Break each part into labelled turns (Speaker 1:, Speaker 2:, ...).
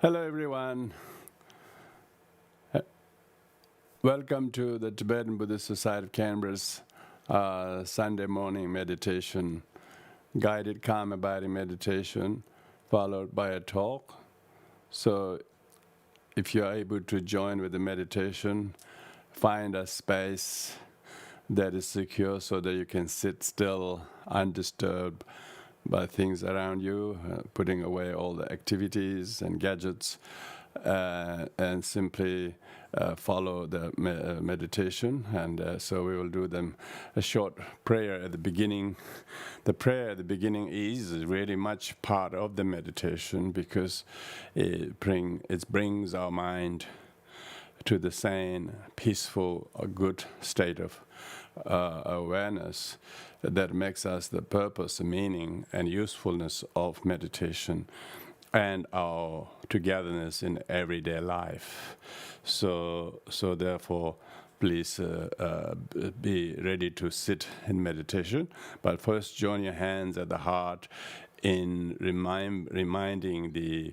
Speaker 1: Hello everyone. Welcome to the Tibetan Buddhist Society of Canberra's Sunday morning meditation, guided calm abiding meditation, followed by a talk. So if you are able to join with the meditation, find a space that is secure so that you can sit still, undisturbed by things around you, putting away all the activities and gadgets, and simply follow the meditation. And so we will do them a short prayer at the beginning. The prayer at the beginning is really much part of the meditation because it brings our mind to the sane, peaceful, good state of awareness that makes us the purpose, the meaning, and usefulness of meditation and our togetherness in everyday life. So therefore, please be ready to sit in meditation. But first, join your hands at the heart in reminding the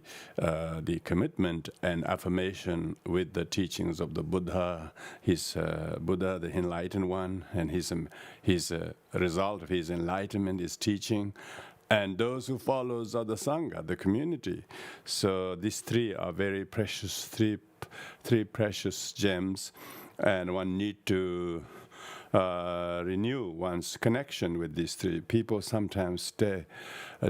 Speaker 1: commitment and affirmation with the teachings of the Buddha, Buddha, the enlightened one, and his result of his enlightenment, his teaching, and those who follows are the Sangha, the community. So these three are very precious, three precious gems, and one need to renew one's connection with these three. People sometimes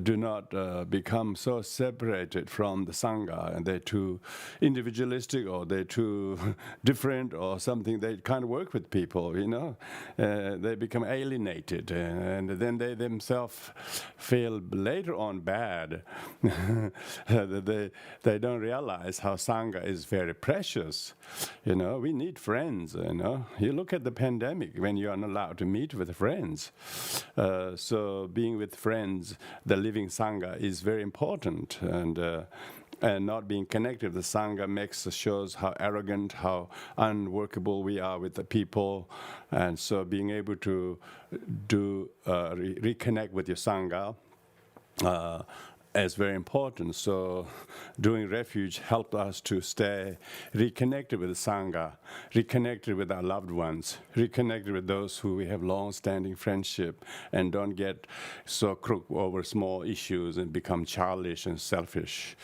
Speaker 1: do not become so separated from the Sangha, and they're too individualistic, or they're too different, or something. They can't work with people, they become alienated, and then they themselves feel later on bad. They don't realize how Sangha is very precious. We need friends. You look at the pandemic when you are not allowed to meet with friends. So being with friends, the living Sangha, is very important, and not being connected with the Sangha shows how arrogant, how unworkable we are with the people. And so being able to reconnect with your Sangha is very important. So doing Refuge helped us to stay reconnected with the Sangha, reconnected with our loved ones, reconnected with those who we have long-standing friendship, and don't get so crook over small issues and become childish and selfish.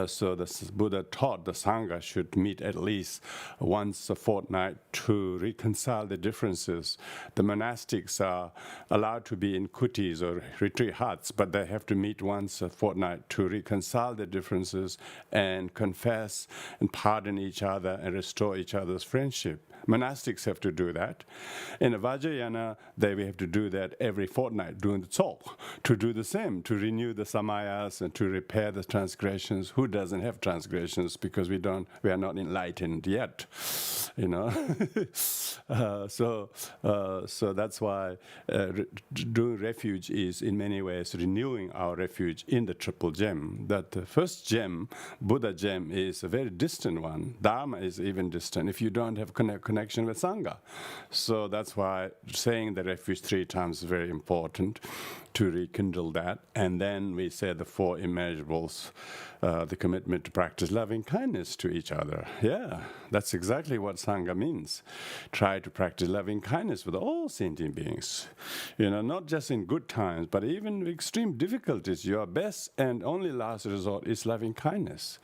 Speaker 1: So the Buddha taught the Sangha should meet at least once a fortnight to reconcile the differences. The monastics are allowed to be in kutis or retreat huts, but they have to meet once a fortnight to reconcile the differences and confess and pardon each other and restore each other's friendship. Monastics have to do that. In a Vajrayana, we have to do that every fortnight, doing the talk, to do the same, to renew the samayas and to repair the transgressions. Who doesn't have transgressions? Because we are not enlightened yet, So that's why doing Refuge is in many ways renewing our refuge in the triple gem. That the first gem, Buddha gem, is a very distant one. Dharma is even distant if you don't have connection with Sangha. So that's why saying the Refuge 3 times is very important to rekindle that. And then we say the 4 immeasurables, the commitment to practice loving kindness to each other. Yeah, that's exactly what Sangha means. Try to practice loving kindness with all sentient beings. Not just in good times, but even extreme difficulties. Your best and only last resort is loving kindness.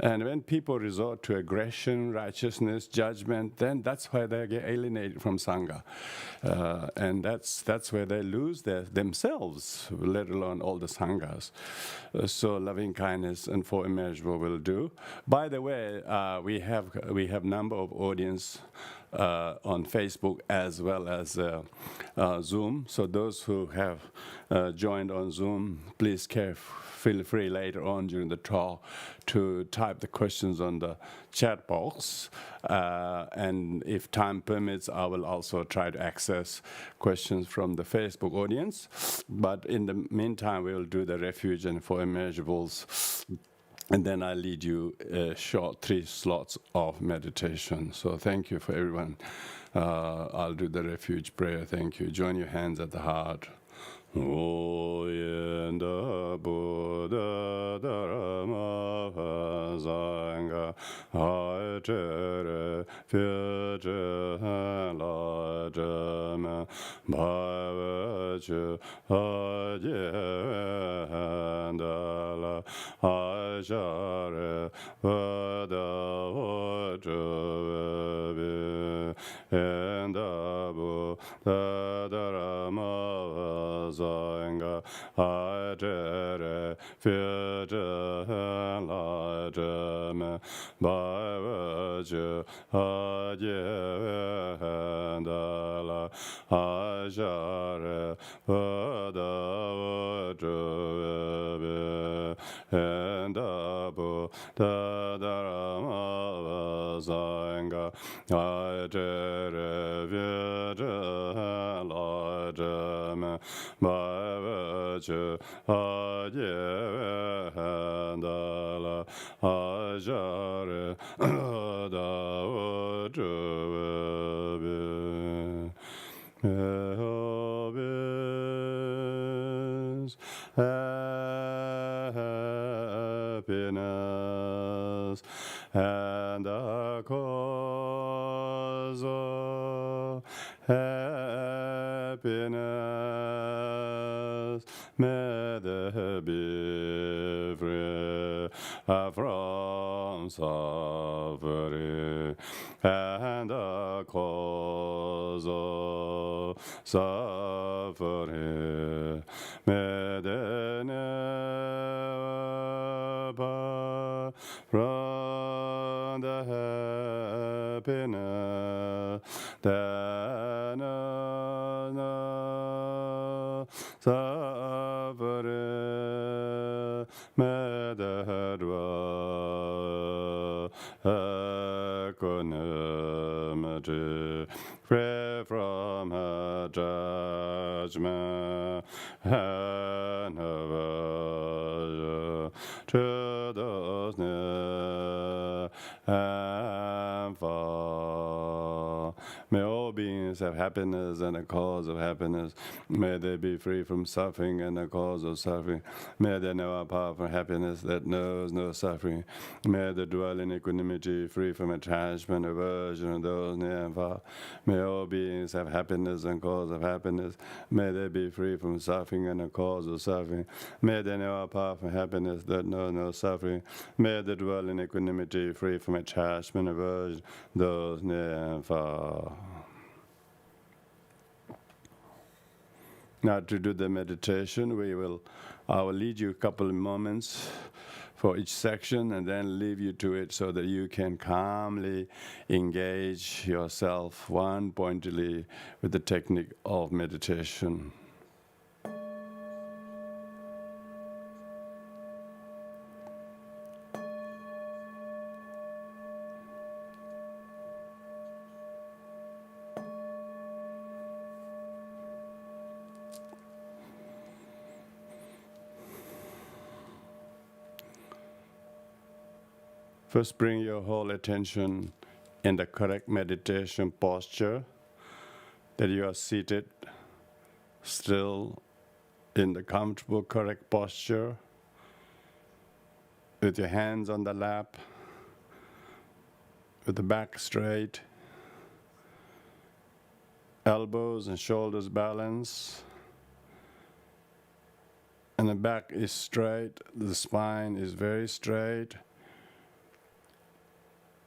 Speaker 1: And when people resort to aggression, righteousness, judgment, then that's why they get alienated from Sangha. And that's where they lose themselves, let alone all the Sanghas. So loving kindness and 4 immeasurable will do. By the way, we have number of audience on Facebook as well as Zoom. So those who have joined on Zoom, please feel free later on during the talk to type the questions on the chat box. And if time permits, I will also try to access questions from the Facebook audience. But in the meantime, we will do the Refuge and 4 immeasurables. And then I lead you short 3 slots of meditation. So thank you for everyone. I'll do the Refuge Prayer. Thank you. Join your hands at the heart. Oyenda Buddha Dharma Sangha Aitere Future Lajama Bhavachu Ajendala Ashare Vada Vajuve Endabu Dharma Sangha Aitere Future Lajama Bhavachu Ajendala Ashare Vada Vajuve Endabu Dharma Sangha Aitere Future Lajama Bhavachu Ajendala Ashare Vada Vajuve happiness and the cause of happiness. May they be free from suffering and the cause of suffering. May they never part from the happiness that no suffering. May they dwell equanimity, free from her judgment and aversion to those near and far. May all beings have happiness and a cause of happiness. May they be free from suffering and the cause of suffering. May they know a power for happiness that knows no suffering. May they dwell in equanimity, free from attachment, aversion, of those near and far. May all beings have happiness and cause of happiness. May they be free from suffering and the cause of suffering. May they know a power for happiness that knows no suffering. May they dwell in equanimity, free from attachment, aversion, those near and far. Now to do the meditation, I will lead you a couple of moments for each section and then leave you to it so that you can calmly engage yourself one-pointedly with the technique of meditation. First, bring your whole attention in the correct meditation posture, that you are seated still in the comfortable, correct posture, with your hands on the lap, with the back straight, elbows and shoulders balanced, and the back is straight, the spine is very straight.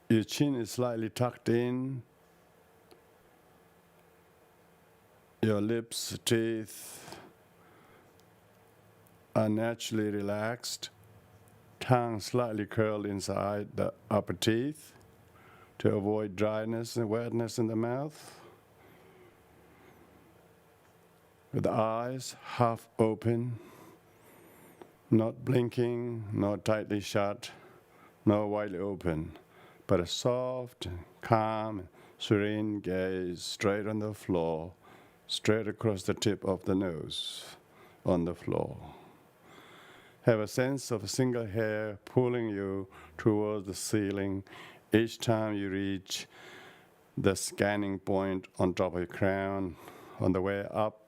Speaker 1: Your chin is slightly tucked in. Your lips, teeth are naturally relaxed. Tongue slightly curled inside the upper teeth to avoid dryness and wetness in the mouth. With the eyes half open, not blinking, not tightly shut, nor widely open, but a soft, calm, serene gaze straight on the floor, straight across the tip of the nose on the floor. Have a sense of a single hair pulling you towards the ceiling each time you reach the scanning point on top of your crown. On the way up,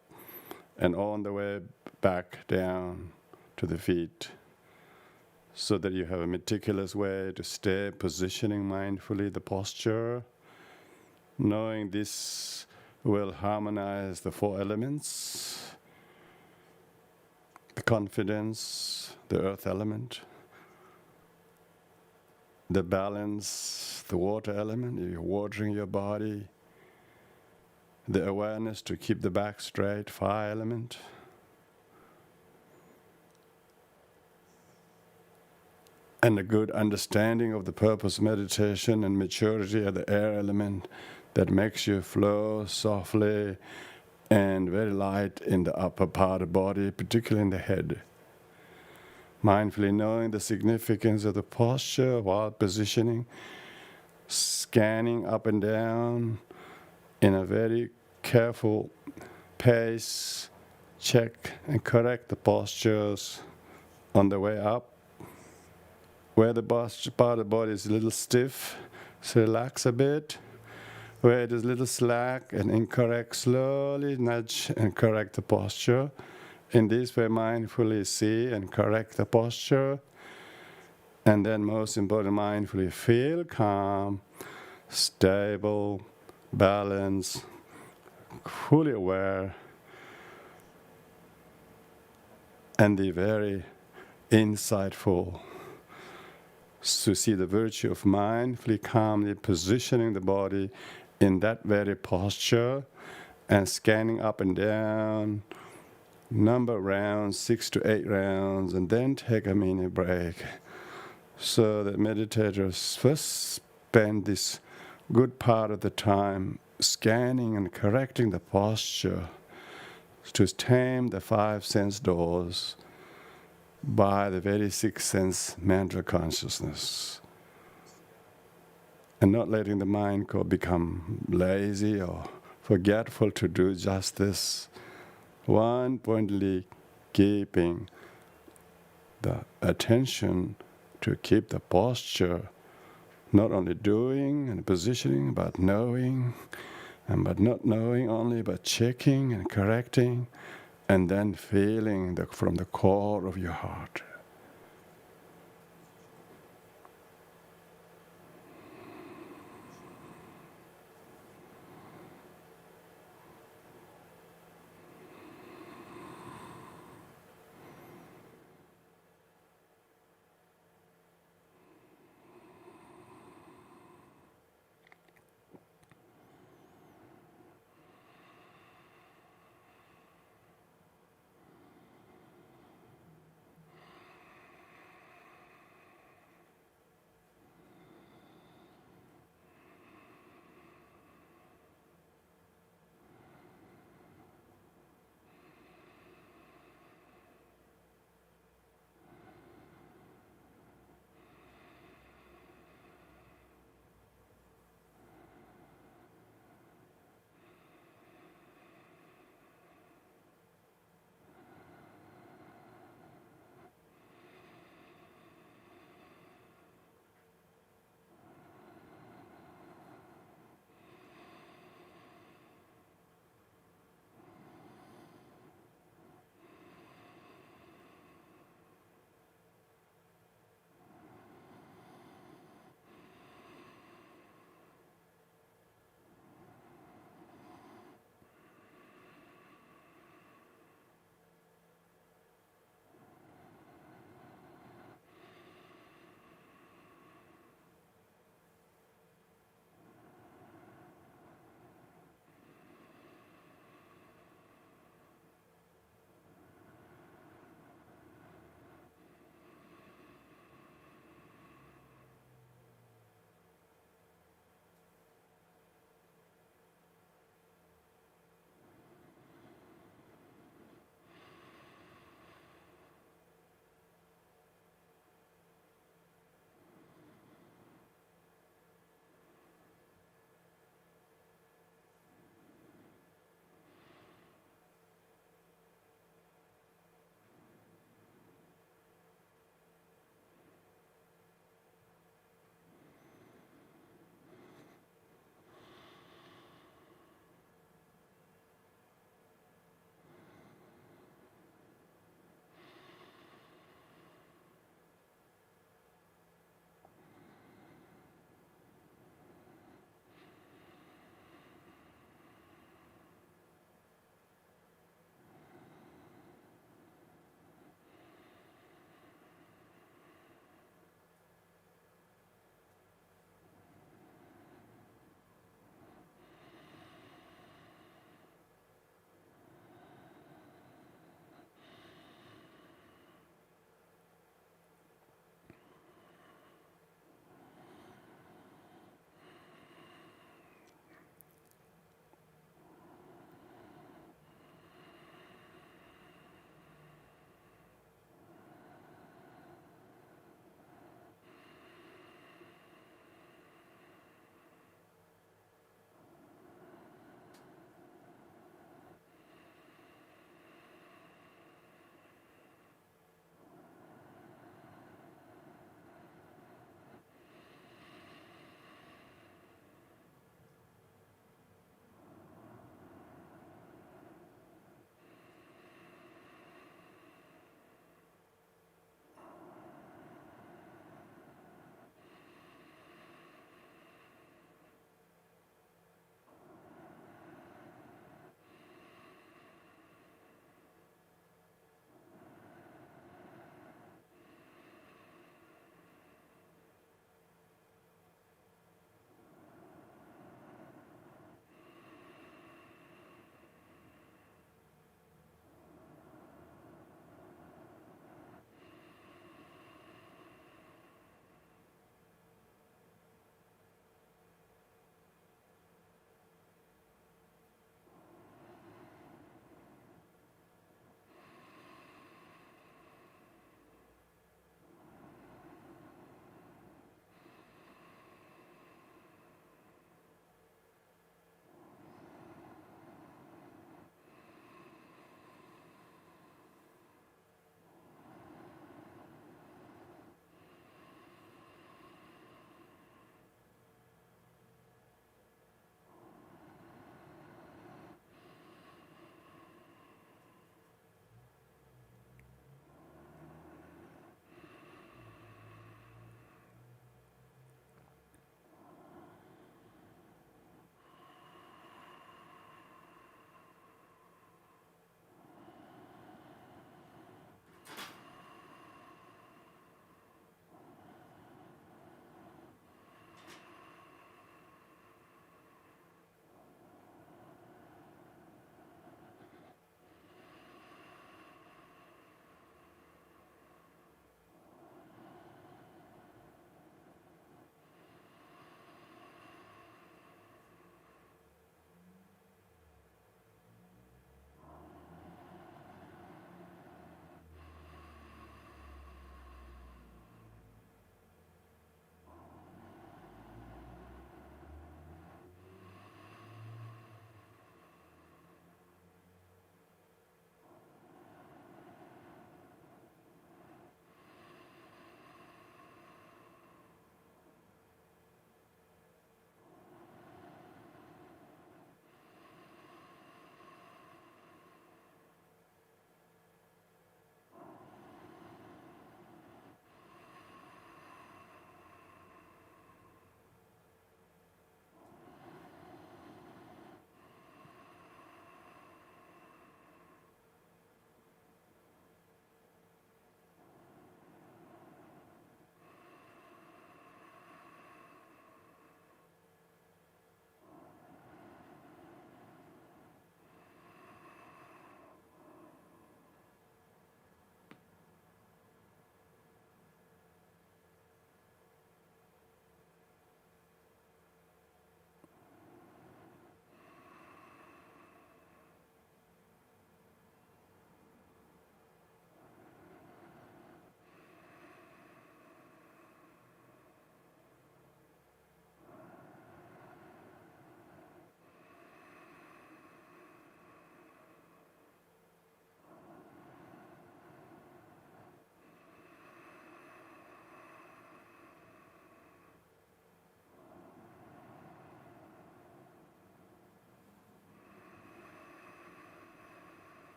Speaker 1: and on the way back down to the feet, so that you have a meticulous way to stay positioning mindfully the posture, knowing this will harmonize the four elements, the confidence, the earth element, the balance, the water element, if you're watering your body, the awareness to keep the back straight, fire element, and a good understanding of the purpose of meditation and maturity of the air element that makes you flow softly and very light in the upper part of the body, particularly in the head. Mindfully knowing the significance of the posture while positioning, scanning up and down in a very careful pace, check and correct the postures on the way up. Where the posture part of the body is a little stiff, so relax a bit. Where it is a little slack and incorrect, slowly nudge and correct the posture. In this way, mindfully see and correct the posture. And then most important, mindfully feel calm, stable, balanced, fully aware, and the very insightful. To see the virtue of mindfully, calmly positioning the body in that very posture and scanning up and down, number of rounds, 6 to 8 rounds, and then take a mini break. So that meditators first spend this good part of the time scanning and correcting the posture to tame the 5 sense doors by the very 6th sense mantra consciousness, and not letting the mind become lazy or forgetful to do just this. One pointedly keeping the attention to keep the posture, not only doing and positioning, but knowing, and but not knowing only, but checking and correcting, and then feeling from the core of your heart.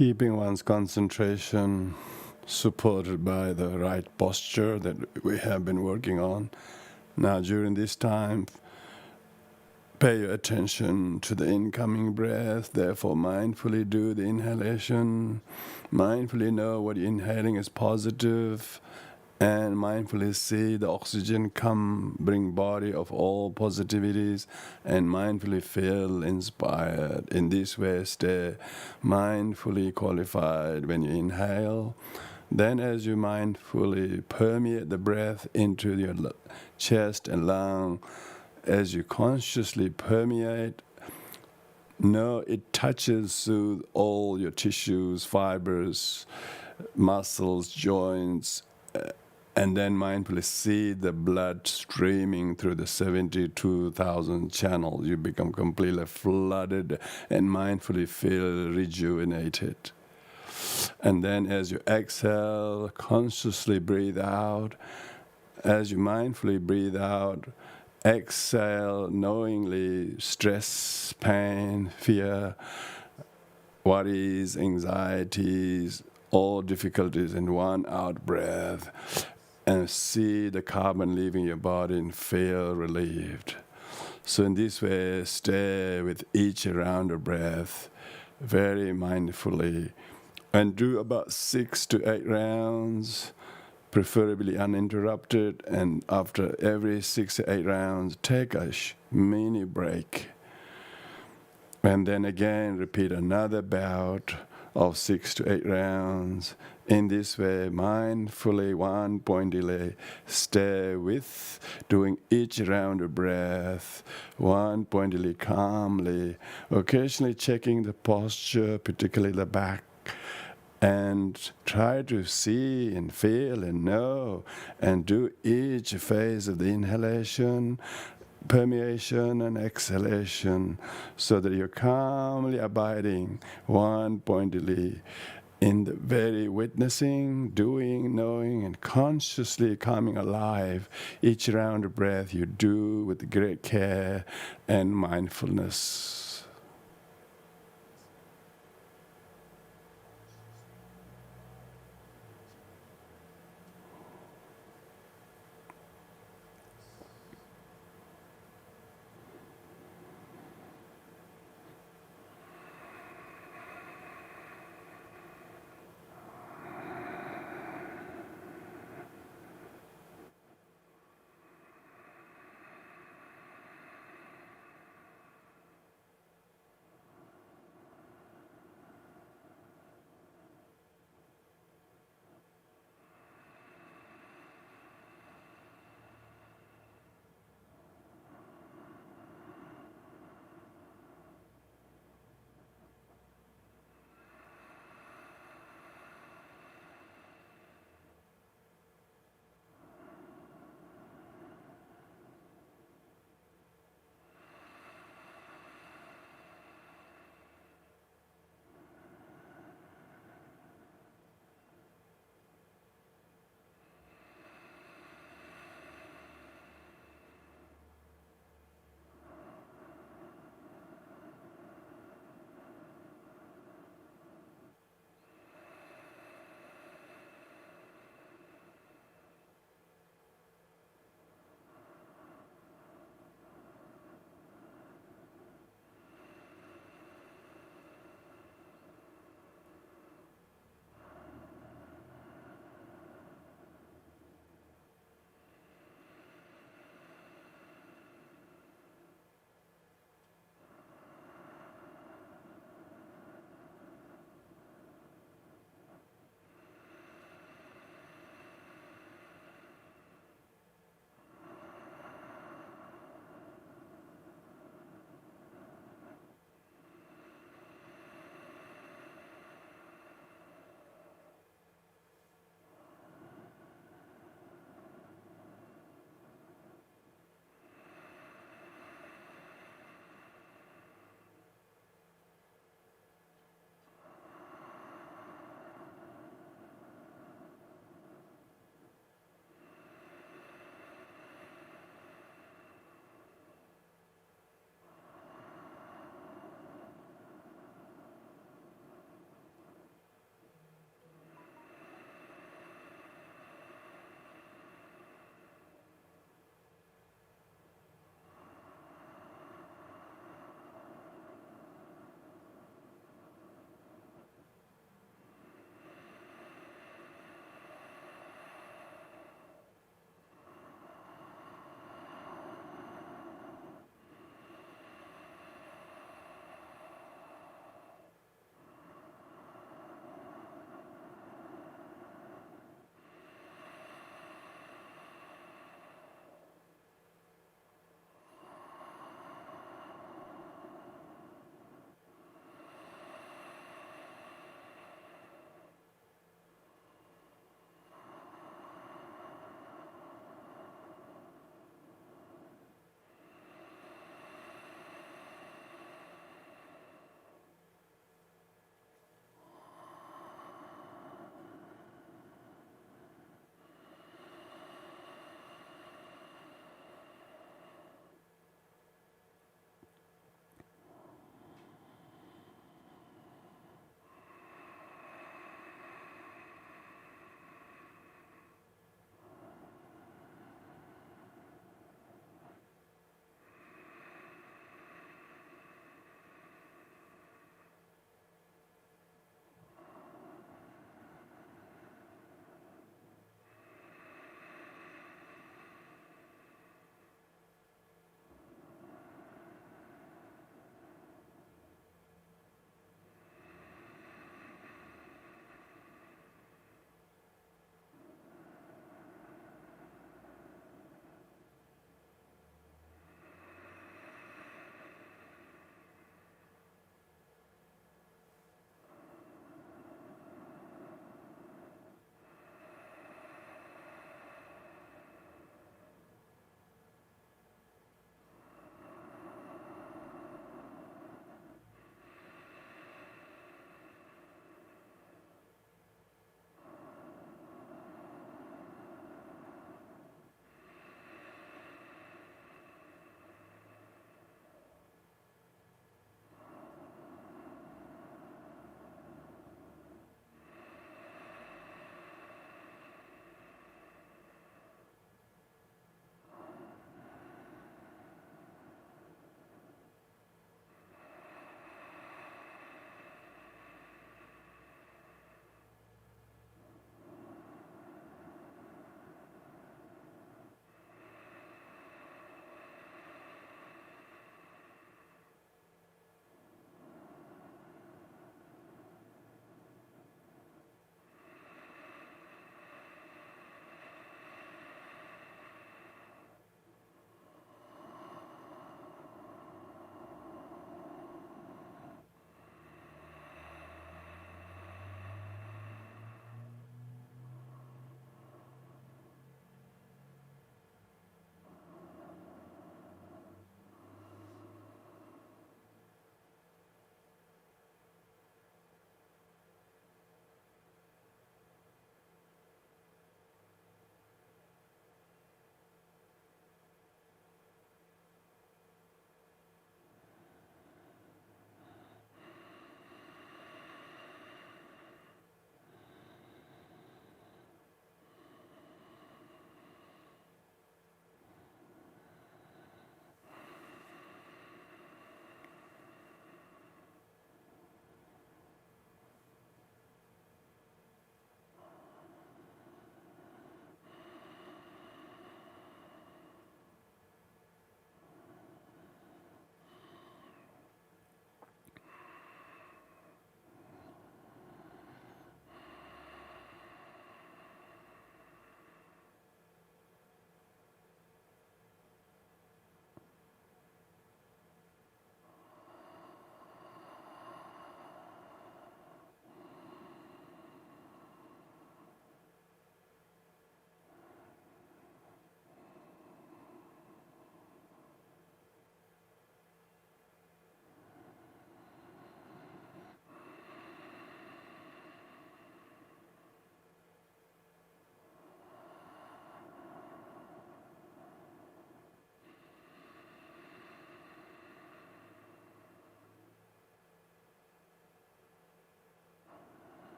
Speaker 1: Keeping one's concentration supported by the right posture that we have been working on. Now, during this time, pay your attention to the incoming breath, therefore mindfully do the inhalation, mindfully know what you're inhaling is positive, and mindfully see the oxygen come, bring body of all positivities, and mindfully feel inspired. In this way, stay mindfully qualified when you inhale. Then as you mindfully permeate the breath into your chest and lung, as you consciously permeate, know it touches through all your tissues, fibers, muscles, joints, and then mindfully see the blood streaming through the 72,000 channels. You become completely flooded and mindfully feel rejuvenated. And then as you exhale, consciously breathe out. As you mindfully breathe out, exhale knowingly stress, pain, fear, worries, anxieties, all difficulties in one out breath, and see the carbon leaving your body and feel relieved. So in this way, stay with each round of breath very mindfully and do about 6 to 8 rounds, preferably uninterrupted, and after every 6 to 8 rounds, take a mini break. And then again, repeat another bout of 6 to 8 rounds. In this way, mindfully, one point delay, stay with doing each round of breath, one point delay calmly, occasionally checking the posture, particularly the back, and try to see and feel and know and do each phase of the inhalation, permeation and exhalation, so that you're calmly abiding one pointedly in the very witnessing, doing, knowing, and consciously coming alive each round of breath you do with great care and mindfulness.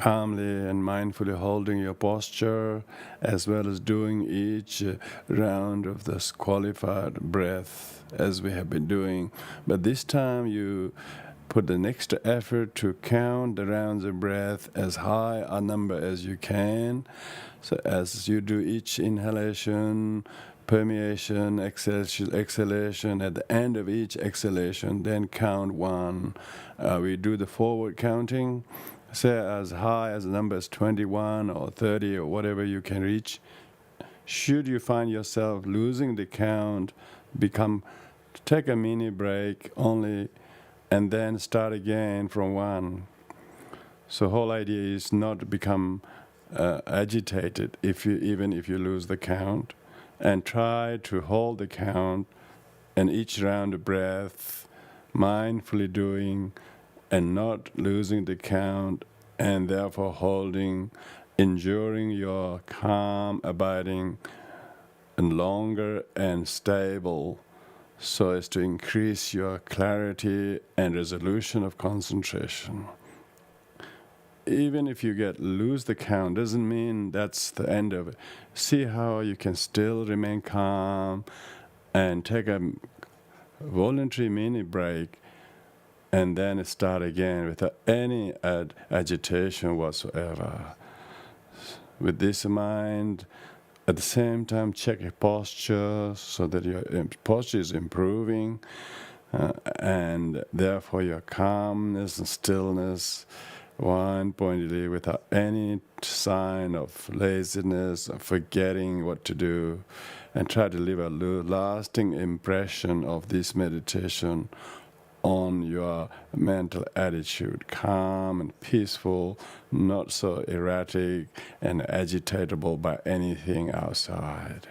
Speaker 1: calmly and mindfully holding your posture, as well as doing each round of this qualified breath as we have been doing. But this time you put the extra effort to count the rounds of breath as high a number as you can. So as you do each inhalation, permeation, exhalation, at the end of each exhalation, then count one. We do the forward counting, say as high as the number is 21 or 30 or whatever you can reach. Should you find yourself losing the count, take a mini break only, and then start again from one. So whole idea is not to become agitated even if you lose the count, and try to hold the count and each round of breath mindfully doing and not losing the count, and therefore holding, enduring your calm abiding and longer and stable, so as to increase your clarity and resolution of concentration. Even if you lose the count, doesn't mean that's the end of it. See how you can still remain calm and take a voluntary mini break, and then start again without any agitation whatsoever. With this in mind, at the same time, check your posture so that your posture is improving, and therefore your calmness and stillness, one pointedly, without any sign of laziness or forgetting what to do, and try to leave a lasting impression of this meditation on your mental attitude, calm and peaceful, not so erratic and agitatable by anything outside.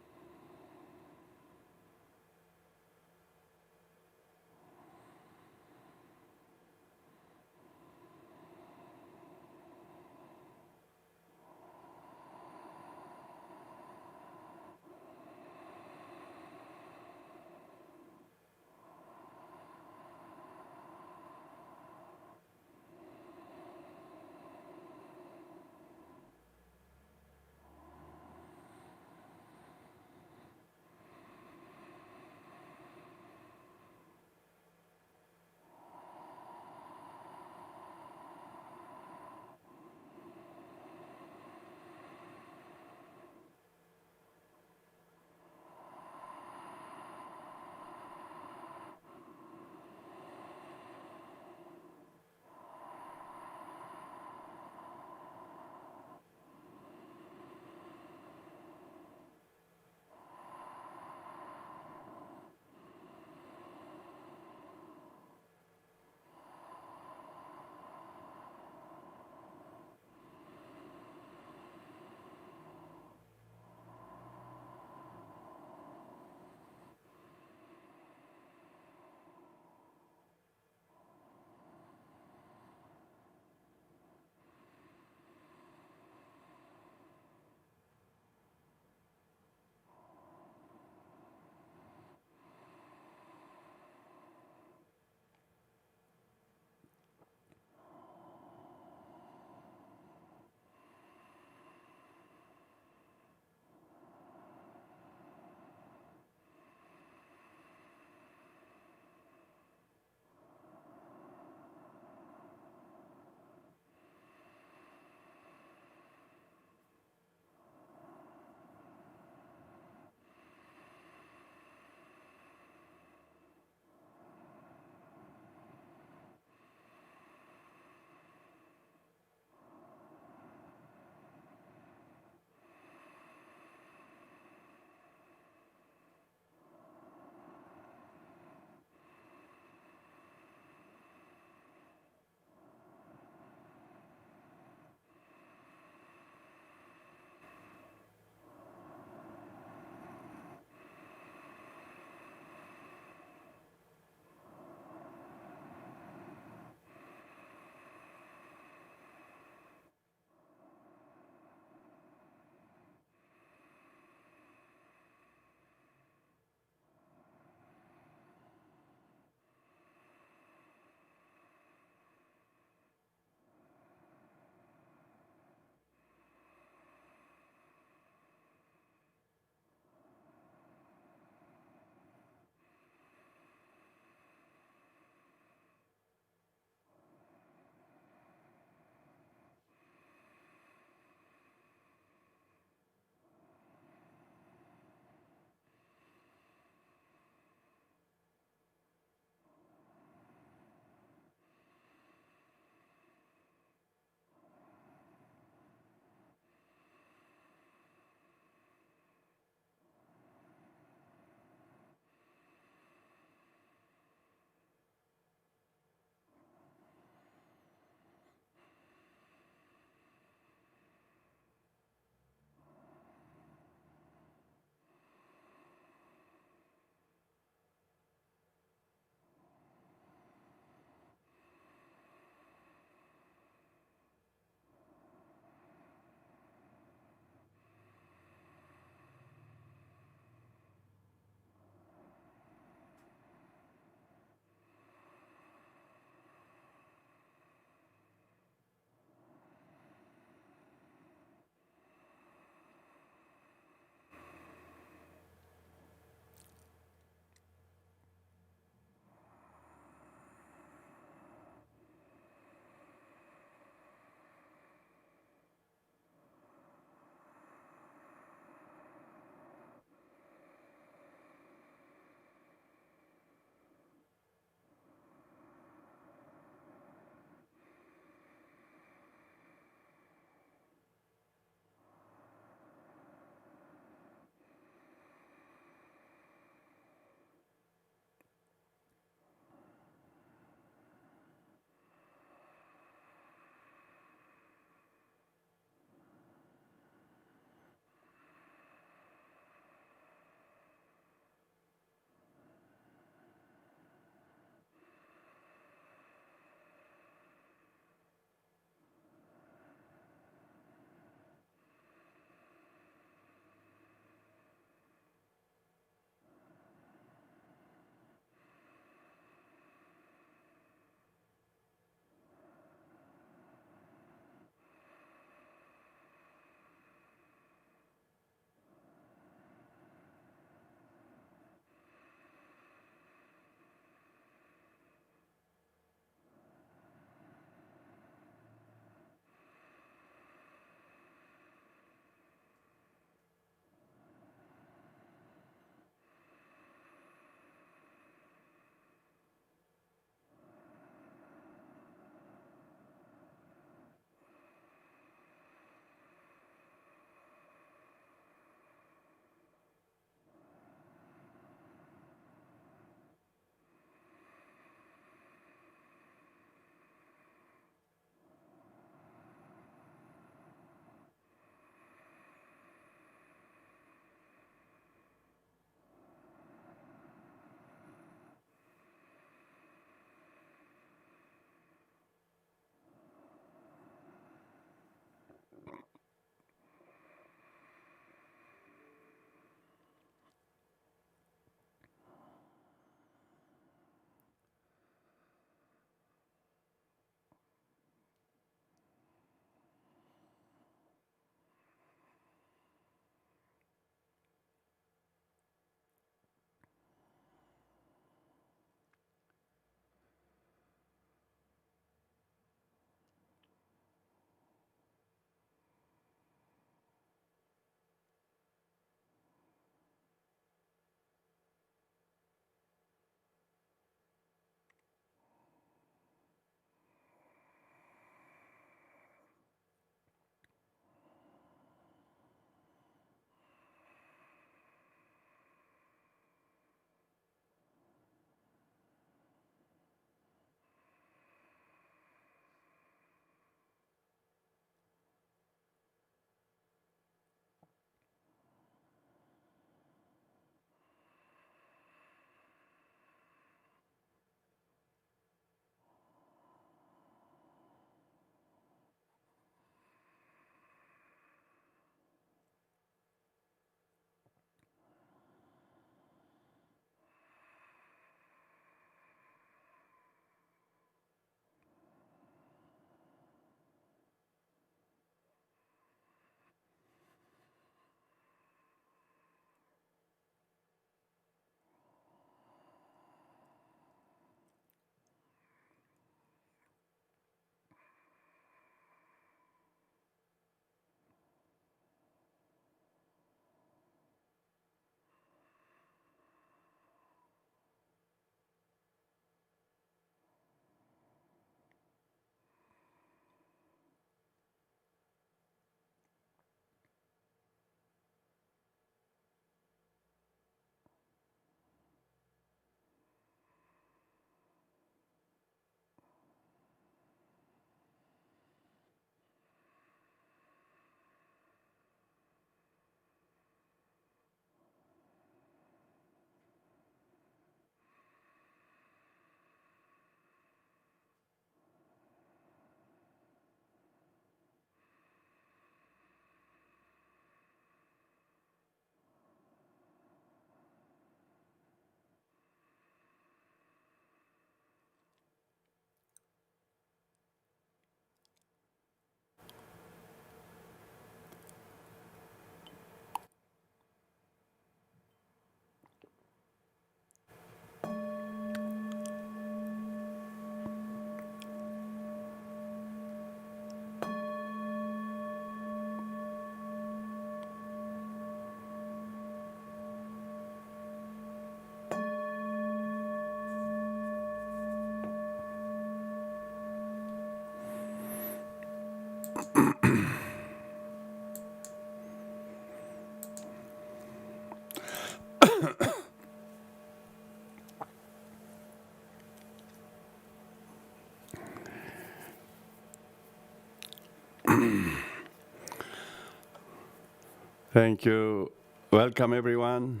Speaker 1: Thank you. Welcome, everyone,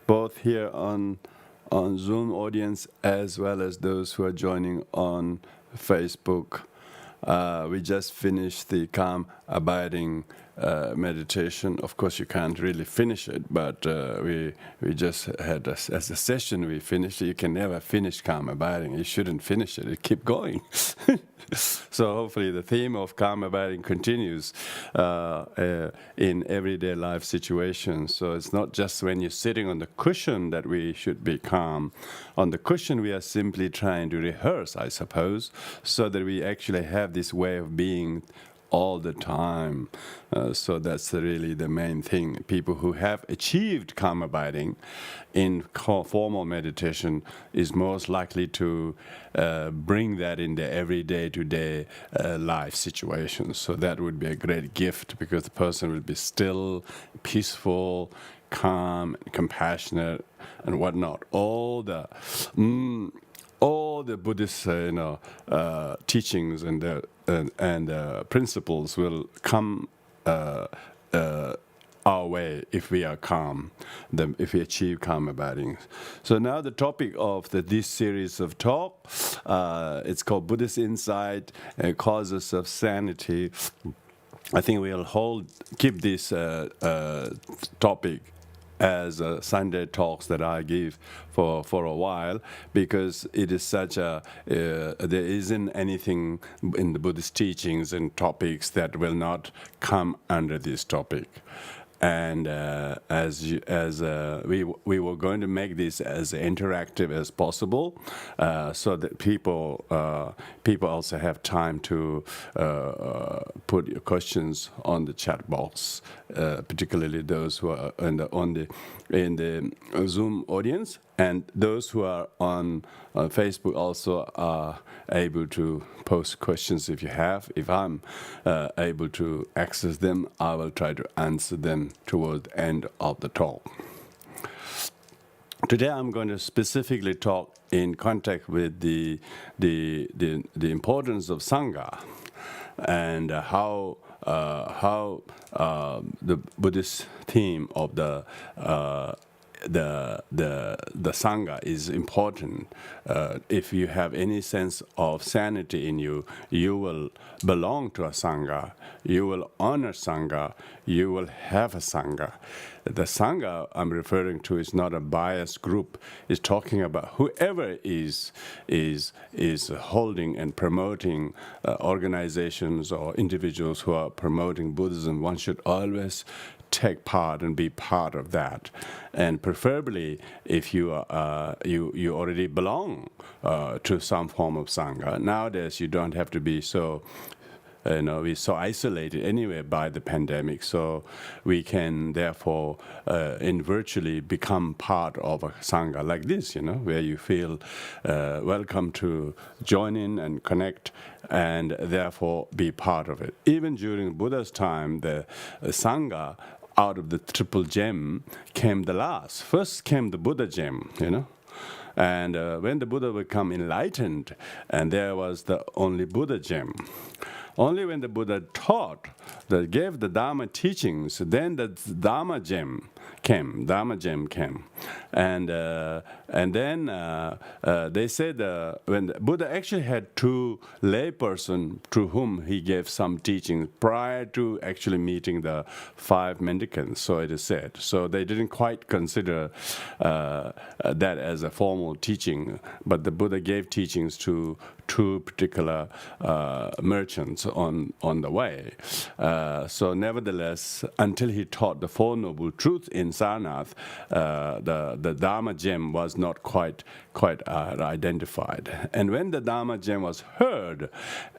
Speaker 1: both here on Zoom audience as well as those who are joining on Facebook. We just finished the calm abiding meditation. Of course, you can't really finish it, but we just had as a session we finished it. You can never finish calm abiding. You shouldn't finish it. It keep going. So hopefully the theme of calm abiding continues in everyday life situations. So it's not just when you're sitting on the cushion that we should be calm. On the cushion, we are simply trying to rehearse, I suppose, so that we actually have this way of being all the time. So that's really the main thing. People who have achieved calm abiding in formal meditation is most likely to bring that in their everyday to-day life situations. So that would be a great gift, because the person will be still, peaceful, calm, compassionate, and whatnot. All the Buddhist, teachings and principles will come our way if we are calm, if we achieve calm abiding. So now the topic of this series of talk, it's called Buddhist Insight, Causes of Sanity. I think we'll keep this topic as Sunday talks that I give for a while, because it is such there isn't anything in the Buddhist teachings and topics that will not come under this topic. And we were going to make this as interactive as possible, so that people also have time to put your questions on the chat box, particularly those who are in the Zoom audience, and those who are on Facebook also are able to post questions if you have. If I'm able to access them, I will try to answer them toward the end of the talk. Today I'm going to specifically talk in contact with the importance of Sangha, and how the Buddhist theme of the Sangha is important. If you have any sense of sanity in you, you will belong to a Sangha, you will honor Sangha, you will have a Sangha. The Sangha I'm referring to is not a biased group. It's talking about whoever is holding and promoting organizations or individuals who are promoting Buddhism. One should always take part and be part of that, and preferably if you already belong to some form of Sangha. Nowadays you don't have to be so we're so isolated anyway by the pandemic, so we can therefore virtually become part of a Sangha like this, where you feel welcome to join in and connect, and therefore be part of it. Even during Buddha's time, the Sangha out of the triple gem came the last. First came the Buddha gem, and when the Buddha became enlightened, and there was the only Buddha gem. Only when the Buddha taught, that gave the Dharma teachings, then the Dharma gem came. And then they said when the Buddha actually had two laypersons to whom he gave some teachings prior to actually meeting the 5 mendicants, so it is said. So they didn't quite consider that as a formal teaching, but the Buddha gave teachings to 2 particular merchants on the way. So nevertheless, until he taught the Four Noble Truths in Sarnath, the Dharma gem was not quite identified. And when the Dharma gem was heard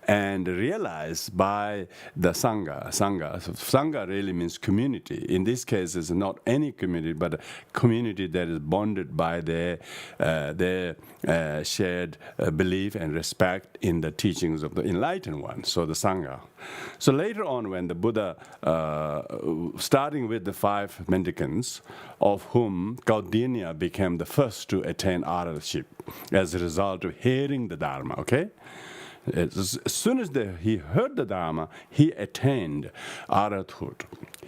Speaker 1: and realized by the Sangha really means community. In this case, it's not any community, but a community that is bonded by their shared belief and respect in the teachings of the enlightened one, so the Sangha. So later on, when the Buddha, starting with the 5 mendicants, of whom Kaudinya became the first to attain arhatship as a result of hearing the Dharma, okay? As soon as he heard the Dharma, he attained Arahathood,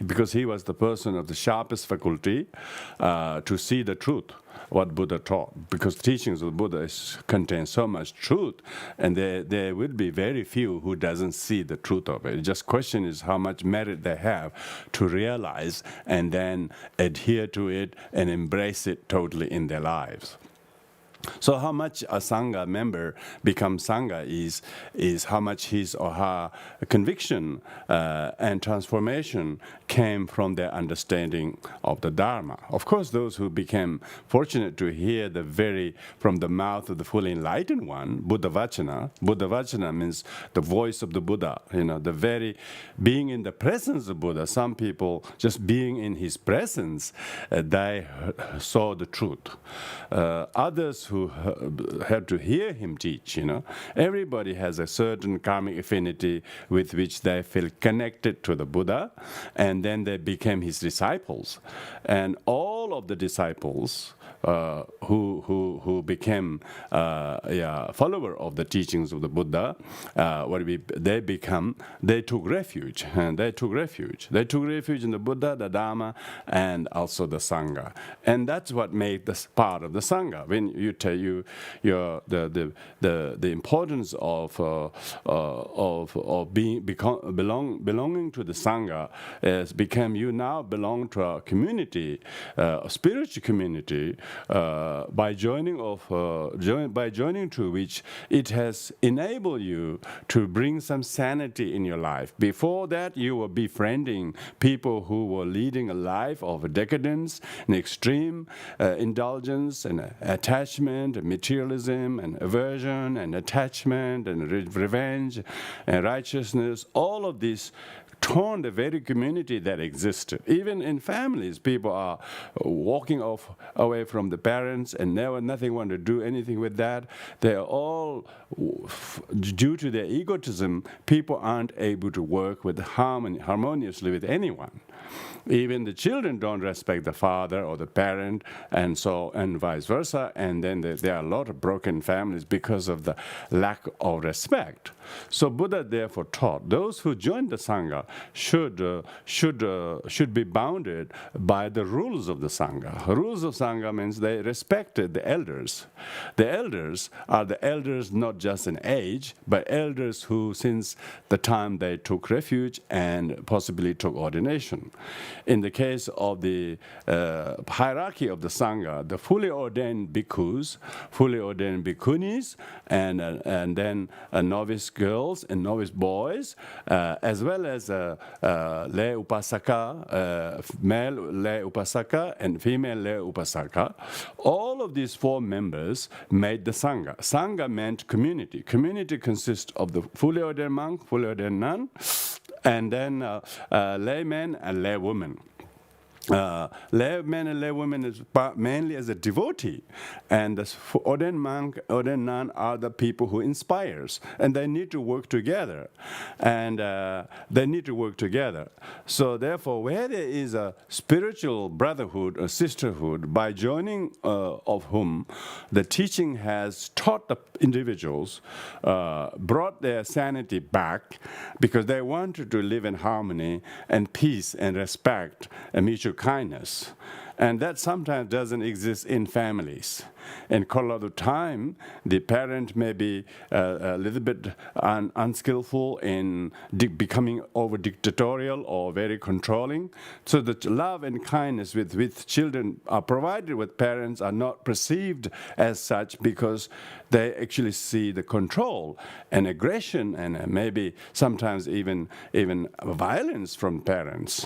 Speaker 1: because he was the person of the sharpest faculty to see the truth, what Buddha taught. Because teachings of Buddha contain so much truth, and there will be very few who doesn't see the truth of it. Just question is how much merit they have to realize and then adhere to it and embrace it totally in their lives. So how much a Sangha member becomes Sangha is how much his or her conviction and transformation came from their understanding of the Dharma. Of course, those who became fortunate to hear from the mouth of the fully enlightened one, Buddha Vachana means the voice of the Buddha, the very being in the presence of Buddha. Some people, just being in his presence, they saw the truth. Others who had to hear him teach, everybody has a certain karmic affinity with which they feel connected to the Buddha, and then they became his disciples. And all of the disciples who became follower of the teachings of the Buddha, they took refuge. They took refuge in the Buddha, the Dharma, and also the Sangha. And that's what made this part of the Sangha. When you tell the importance of belonging to the Sangha became you now belong to a community, a spiritual community, by joining to which it has enabled you to bring some sanity in your life. Before that, you were befriending people who were leading a life of decadence and extreme indulgence and attachment and materialism and aversion and attachment and revenge and righteousness. All of this torn the very community that existed. Even in families, people are walking away from the parents and nothing want to do anything with that. They are all, due to their egotism, people aren't able to work with harmoniously with anyone. Even the children don't respect the father or the parent, and vice versa. And then there are a lot of broken families because of the lack of respect. So Buddha therefore taught those who join the Sangha should be bounded by the rules of the Sangha. Rules of Sangha means they respected the elders. The elders are the elders not just in age, but elders who, since the time they took refuge and possibly took ordination. In the case of the hierarchy of the Sangha, the fully ordained bhikkhus, fully ordained bhikkhunis, and then novice girls and novice boys, as well as lay upasaka, male lay upasaka and female lay upasaka. All of these four members made the Sangha. Sangha meant community. Community consists of the fully ordained monk, fully ordained nun, and then laymen and laywomen. Laymen and laywomen is mainly as a devotee, and the ordained monk, ordained nun are the people who inspires, and they need to work together, So therefore, where there is a spiritual brotherhood or sisterhood, by joining of whom the teaching has taught the individuals, brought their sanity back, because they wanted to live in harmony and peace and respect and mutual kindness. And that sometimes doesn't exist in families. And a lot of time, the parent may be a little bit unskillful in becoming over dictatorial or very controlling. So the love and kindness with which children are provided with parents are not perceived as such, because they actually see the control and aggression and maybe sometimes even violence from parents.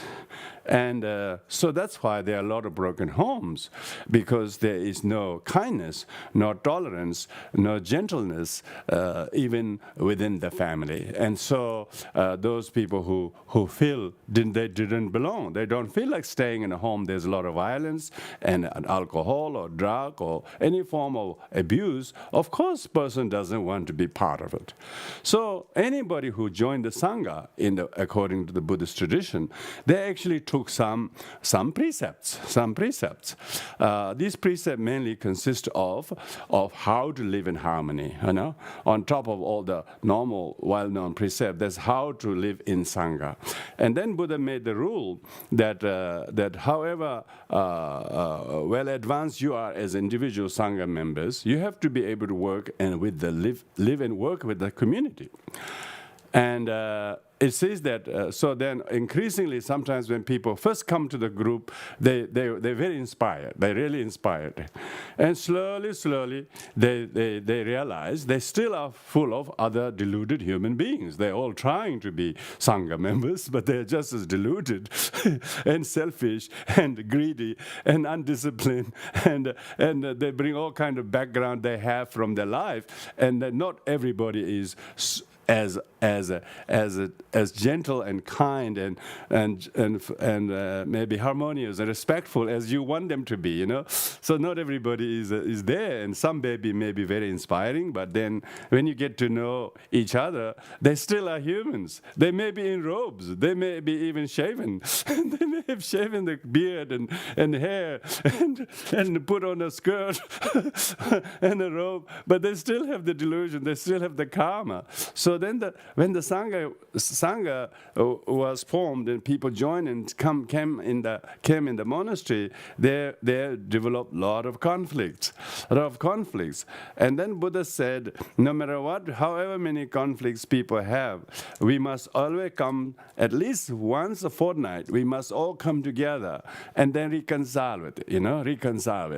Speaker 1: And so that's why there are a lot of broken homes, because there is no kindness, no tolerance, no gentleness, even within the family. And so those people who feel they didn't belong, they don't feel like staying in a home. There's a lot of violence and alcohol or drug or any form of abuse. Of course, person doesn't want to be part of it. So anybody who joined the Sangha according to the Buddhist tradition, they actually took some precepts. These precepts mainly consist of how to live in harmony. On top of all the normal, well-known precepts, there's how to live in Sangha. And then Buddha made the rule that however well advanced you are as individual Sangha members, you have to be able to work and live and work with the community. And it says that, so then increasingly sometimes when people first come to the group, they're very inspired. They're really inspired. And slowly, they realize they still are full of other deluded human beings. They're all trying to be Sangha members, but they're just as deluded and selfish and greedy and undisciplined. And they bring all kind of background they have from their life. And not everybody is as gentle and kind and maybe harmonious and respectful as you want them to be, So not everybody is there, and some may be very inspiring, but then when you get to know each other, they still are humans. They may be in robes, they may be even shaven, they may have shaven the beard and hair and put on a skirt and a robe, but they still have the delusion, they still have the karma. So then when the Sangha was formed and people joined and came in the monastery, they developed a lot of conflicts. And then Buddha said, no matter what, however many conflicts people have, we must always come at least once a fortnight. We must all come together and then reconcile with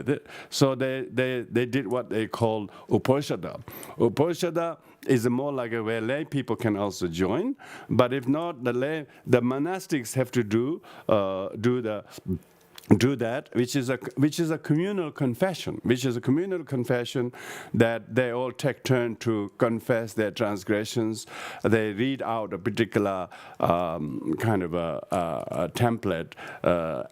Speaker 1: it. So they did what they called Uposatha. Uposatha is more like a where lay people can also join, but if not, the monastics have to do that, which is a communal confession, that they all take turn to confess their transgressions. They read out a particular kind of a template,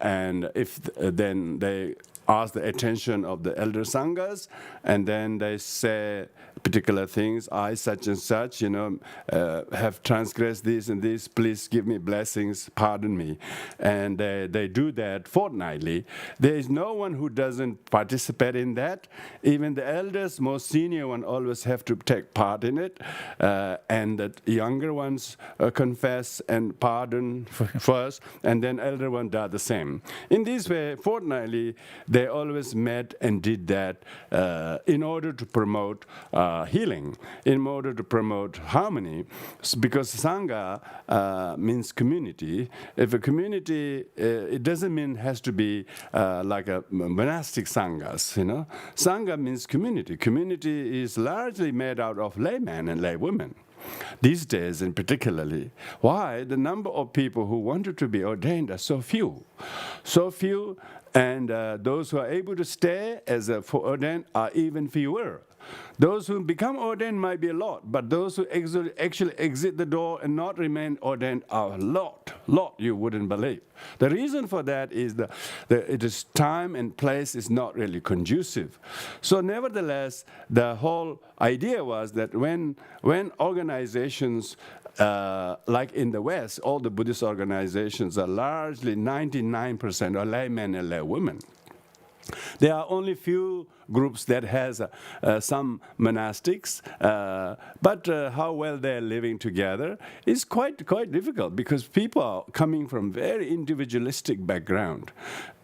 Speaker 1: and then they ask the attention of the elder sanghas, and then they say particular things. I, such and such, have transgressed this and this. Please give me blessings, pardon me. And they do that fortnightly. There is no one who doesn't participate in that. Even the elders, most senior one, always have to take part in it. And the younger ones confess and pardon first, and then elder one does the same. In this way, fortnightly, they always met and did that in order to promote healing, in order to promote harmony, because Sangha means community. If a community, it doesn't mean has to be like a monastic Sanghas, Sangha means community. Community is largely made out of laymen and laywomen. These days, and particularly, why the number of people who wanted to be ordained are so few, and those who are able to stay as ordained are even fewer. Those who become ordained might be a lot, but those who actually exit the door and not remain ordained are a lot you wouldn't believe. The reason for that is it is time and place is not really conducive. So nevertheless, the whole idea was that when organizations like in the West, all the Buddhist organizations are largely 99% are laymen and laywomen. There are only few groups that has some monastics, but how well they're living together is quite difficult, because people are coming from very individualistic background.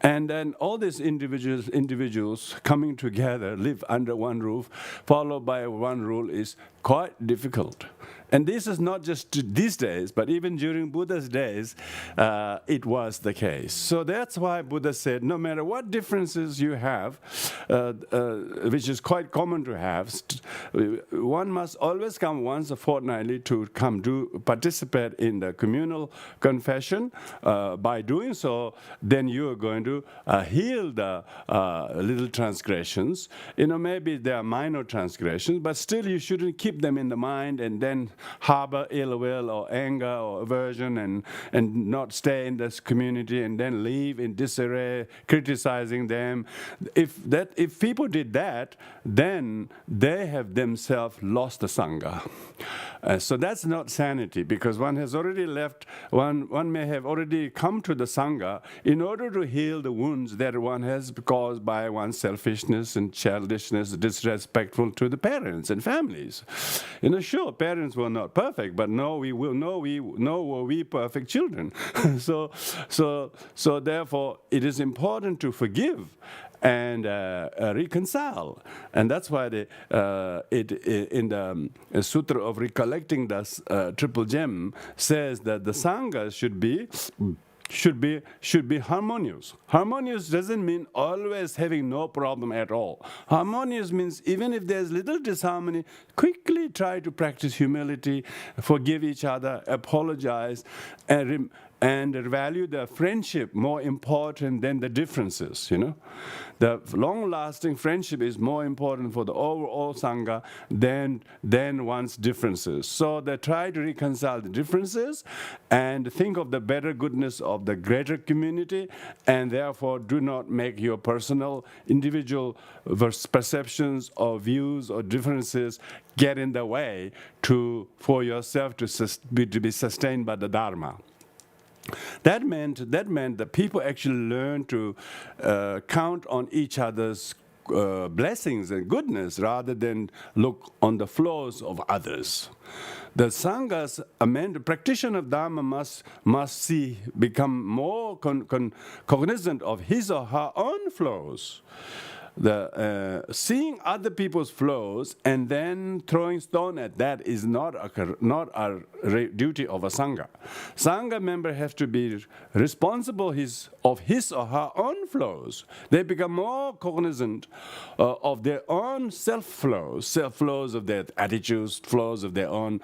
Speaker 1: And then all these individuals coming together, live under one roof, followed by one rule, is quite difficult. And this is not just these days, but even during Buddha's days, it was the case. So that's why Buddha said, no matter what differences you have, which is quite common to have, one must always come once a fortnightly to participate in the communal confession. By doing so, then you are going to heal the little transgressions. Maybe they are minor transgressions, but still you shouldn't keep them in the mind and then harbor ill will or anger or aversion and not stay in this community and then leave in disarray, criticizing them, If people did that, then they have themselves lost the Sangha. So that's not sanity, because one has already left, one may have already come to the Sangha in order to heal the wounds that one has caused by one's selfishness and childishness, disrespectful to the parents and families. Sure, parents were not perfect, but we were we perfect children. So therefore, it is important to forgive and reconcile. And that's why in the Sutra of Recollecting the Triple Gem says that the Sangha should be harmonious. Harmonious doesn't mean always having no problem at all. Harmonious means even if there's little disharmony, quickly try to practice humility, forgive each other, apologize, and value the friendship more important than the differences. The long-lasting friendship is more important for the overall Sangha than one's differences. So they try to reconcile the differences and think of the better goodness of the greater community, and therefore do not make your personal, individual perceptions or views or differences get in the way for yourself to be sustained by the Dharma. That meant that people actually learned to count on each other's blessings and goodness rather than look on the flaws of others. The Sangha's practitioner of Dharma must become more cognizant of his or her own flaws. Seeing other people's flaws and then throwing stone at that is not a duty of a Sangha. Sangha member have to be responsible of his or her own flaws. They become more cognizant of their own self-flaws of their attitudes, flaws of their own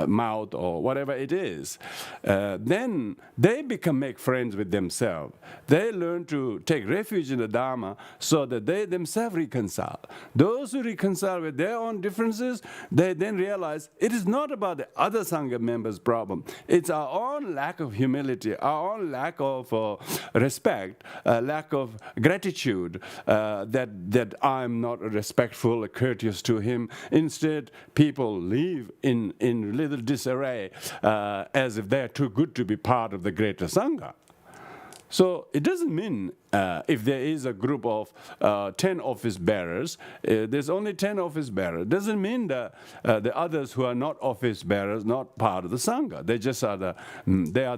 Speaker 1: mouth or whatever it is. Then they make friends with themselves. They learn to take refuge in the Dharma so that they themselves reconcile. Those who reconcile with their own differences, they then realize it is not about the other Sangha members' problem. It's our own lack of humility, our own lack of respect, lack of gratitude, that I'm not respectful or courteous to him. Instead, people live in little disarray as if they're too good to be part of the greater Sangha. So it doesn't mean if there is a group of 10 office bearers, there's only 10 office bearers. It doesn't mean that the others who are not office bearers not part of the Sangha. They just are the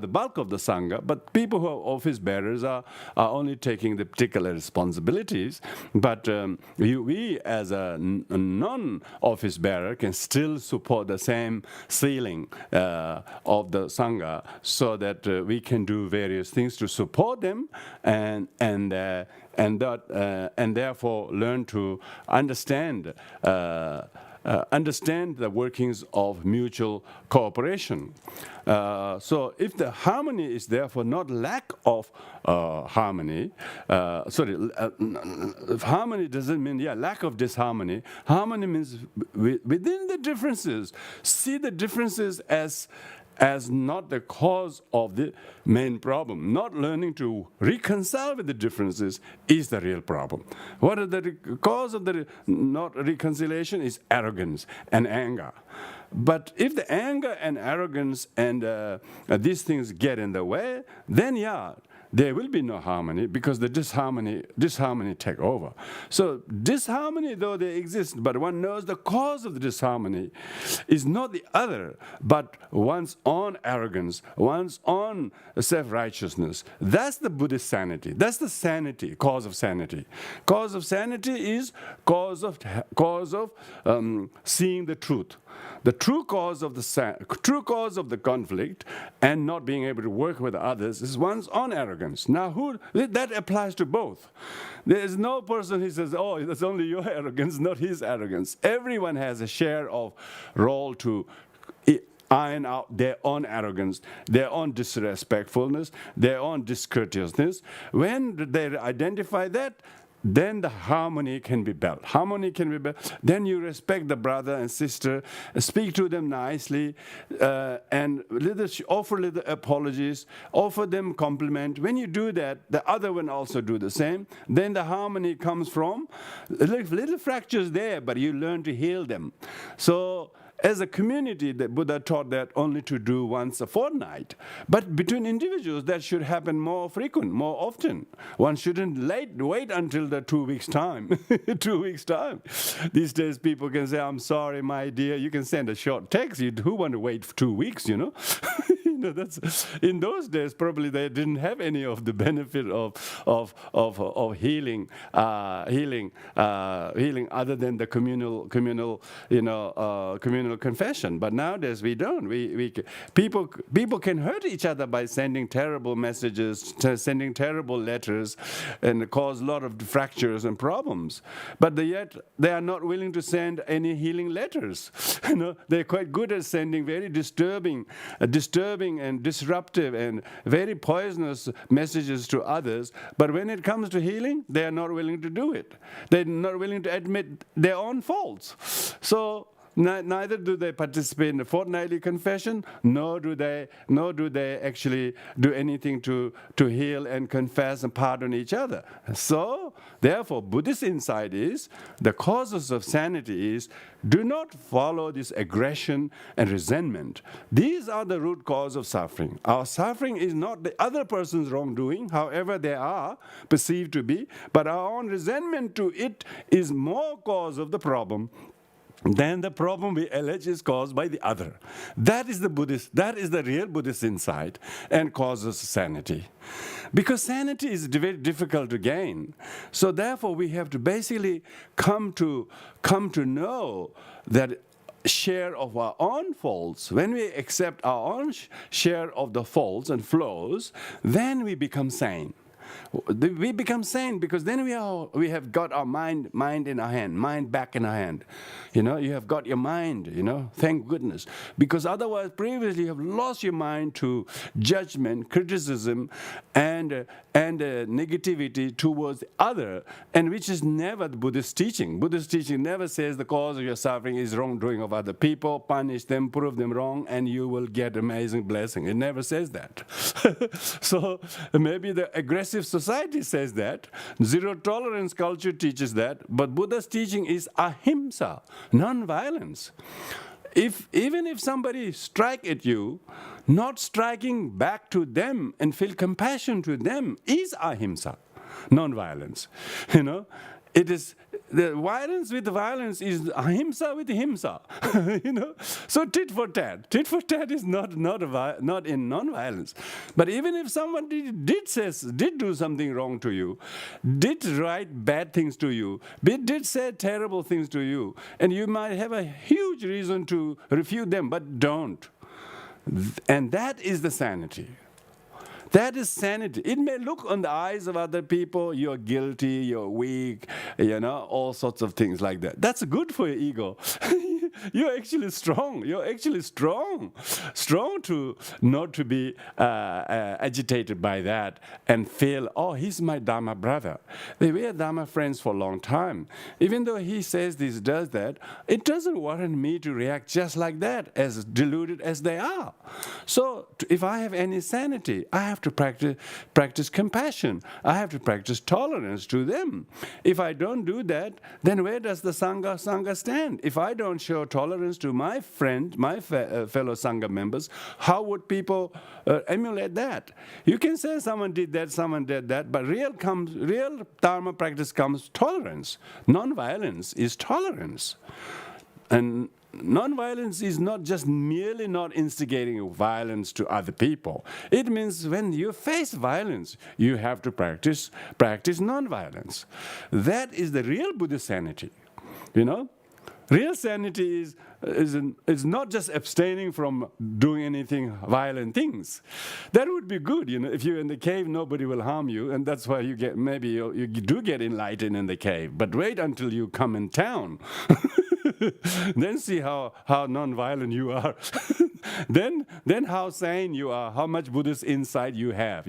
Speaker 1: bulk of the Sangha. But people who are office bearers are only taking the particular responsibilities. But we as a non-office bearer can still support the same ceiling of the Sangha so that we can do various things to support them and therefore learn to understand the workings of mutual cooperation. So if the harmony is therefore not lack of harmony, harmony doesn't mean lack of disharmony. Harmony means within the differences, see the differences as not the cause of the main problem. Not learning to reconcile with the differences is the real problem. What is the cause of the not reconciliation is arrogance and anger. But if the anger and arrogance and these things get in the way, then there will be no harmony because the disharmony take over. So disharmony, though they exist, but one knows the cause of the disharmony is not the other, but one's own arrogance, one's own self-righteousness. That's the Buddhist sanity. That's the sanity, cause of sanity. Cause of sanity is cause of seeing the truth. The true cause of the conflict and not being able to work with others is one's own arrogance. Now, that applies to both. There is no person who says, "Oh, that's only your arrogance, not his arrogance." Everyone has a share of role to iron out their own arrogance, their own disrespectfulness, their own discourteousness. When they identify that, then the harmony can be built. Harmony can be built. Then you respect the brother and sister, speak to them nicely, and offer little apologies, offer them compliment. When you do that, the other one also do the same. Then the harmony comes from little fractures there, but you learn to heal them. So as a community, the Buddha taught that only to do once a fortnight. But between individuals, that should happen more frequent, more often. One shouldn't wait until the 2 weeks' time. 2 weeks' time. These days, people can say, I'm sorry, my dear. You can send a short text. Who want to wait for 2 weeks, you know? That's, in those days, probably they didn't have any of the benefit of healing other than the communal confession. But nowadays we don't. People can hurt each other by sending terrible messages, sending terrible letters, and cause a lot of fractures and problems. But yet they are not willing to send any healing letters. They're quite good at sending very disturbing and disruptive and very poisonous messages to others, but when it comes to healing, they are not willing to do it. They're not willing to admit their own faults. So neither do they participate in the fortnightly confession, nor do they actually do anything to heal and confess and pardon each other. So, therefore, Buddhist insight is, the causes of sanity is, do not follow this aggression and resentment. These are the root cause of suffering. Our suffering is not the other person's wrongdoing, however they are perceived to be, but our own resentment to it is more cause of the problem than the problem we allege is caused by the other. That is the real Buddhist insight and causes sanity. Because sanity is very difficult to gain. So therefore we have to basically come to know that share of our own faults. When we accept our own share of the faults and flaws, then we become sane. We become sane because then we have got our mind in our hand, mind back in our hand. You have got your mind, thank goodness. Because otherwise, previously, you have lost your mind to judgment, criticism, and negativity towards the other, and which is never the Buddhist teaching. Buddhist teaching never says the cause of your suffering is wrongdoing of other people, punish them, prove them wrong, and you will get amazing blessing. It never says that. So maybe the aggressive society says that. Zero tolerance culture teaches that. But Buddha's teaching is ahimsa, non-violence. Even if somebody strike at you, not striking back to them and feel compassion to them is ahimsa, non-violence. It is the violence with violence is ahimsa with himsa. So tit for tat. Tit for tat is not in non-violence. But even if somebody did do something wrong to you, did write bad things to you, did say terrible things to you, and you might have a huge reason to refute them, but don't. And that is the sanity. That is sanity. It may look on the eyes of other people, you're guilty, you're weak, all sorts of things like that. That's good for your ego. You're actually strong. You're actually strong. Strong to not to be agitated by that and feel, oh, he's my Dharma brother. We are Dharma friends for a long time. Even though he says this, does that, it doesn't warrant me to react just like that, as deluded as they are. So if I have any sanity, I have to practice compassion. I have to practice tolerance to them. If I don't do that, then where does the Sangha stand? If I don't show tolerance to my friend, my fellow Sangha members, how would people emulate that? You can say someone did that, but real Dharma practice comes tolerance. Non-violence is tolerance. And non-violence is not just merely not instigating violence to other people. It means when you face violence, you have to practice non-violence. That is the real Buddhist sanity. Real sanity is not just abstaining from doing anything violent things. That would be good, If you're in the cave, nobody will harm you, and that's why you do get enlightened in the cave. But wait until you come in town. Then see how non-violent you are. then how sane you are, how much Buddhist insight you have,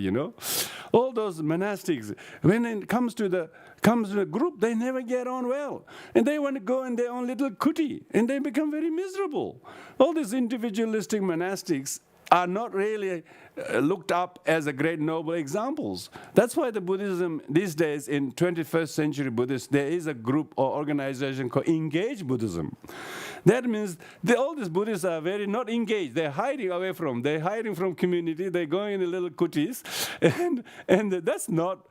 Speaker 1: All those monastics, when it comes to the group, they never get on well. And they want to go in their own little kuti, and they become very miserable. All these individualistic monastics are not really looked up as a great noble examples. That's why the Buddhism these days in 21st century Buddhists, there is a group or organization called Engaged Buddhism. That means all these Buddhists are very not engaged. They're hiding away from. They're hiding from community. They're going in the little kutis, and that's not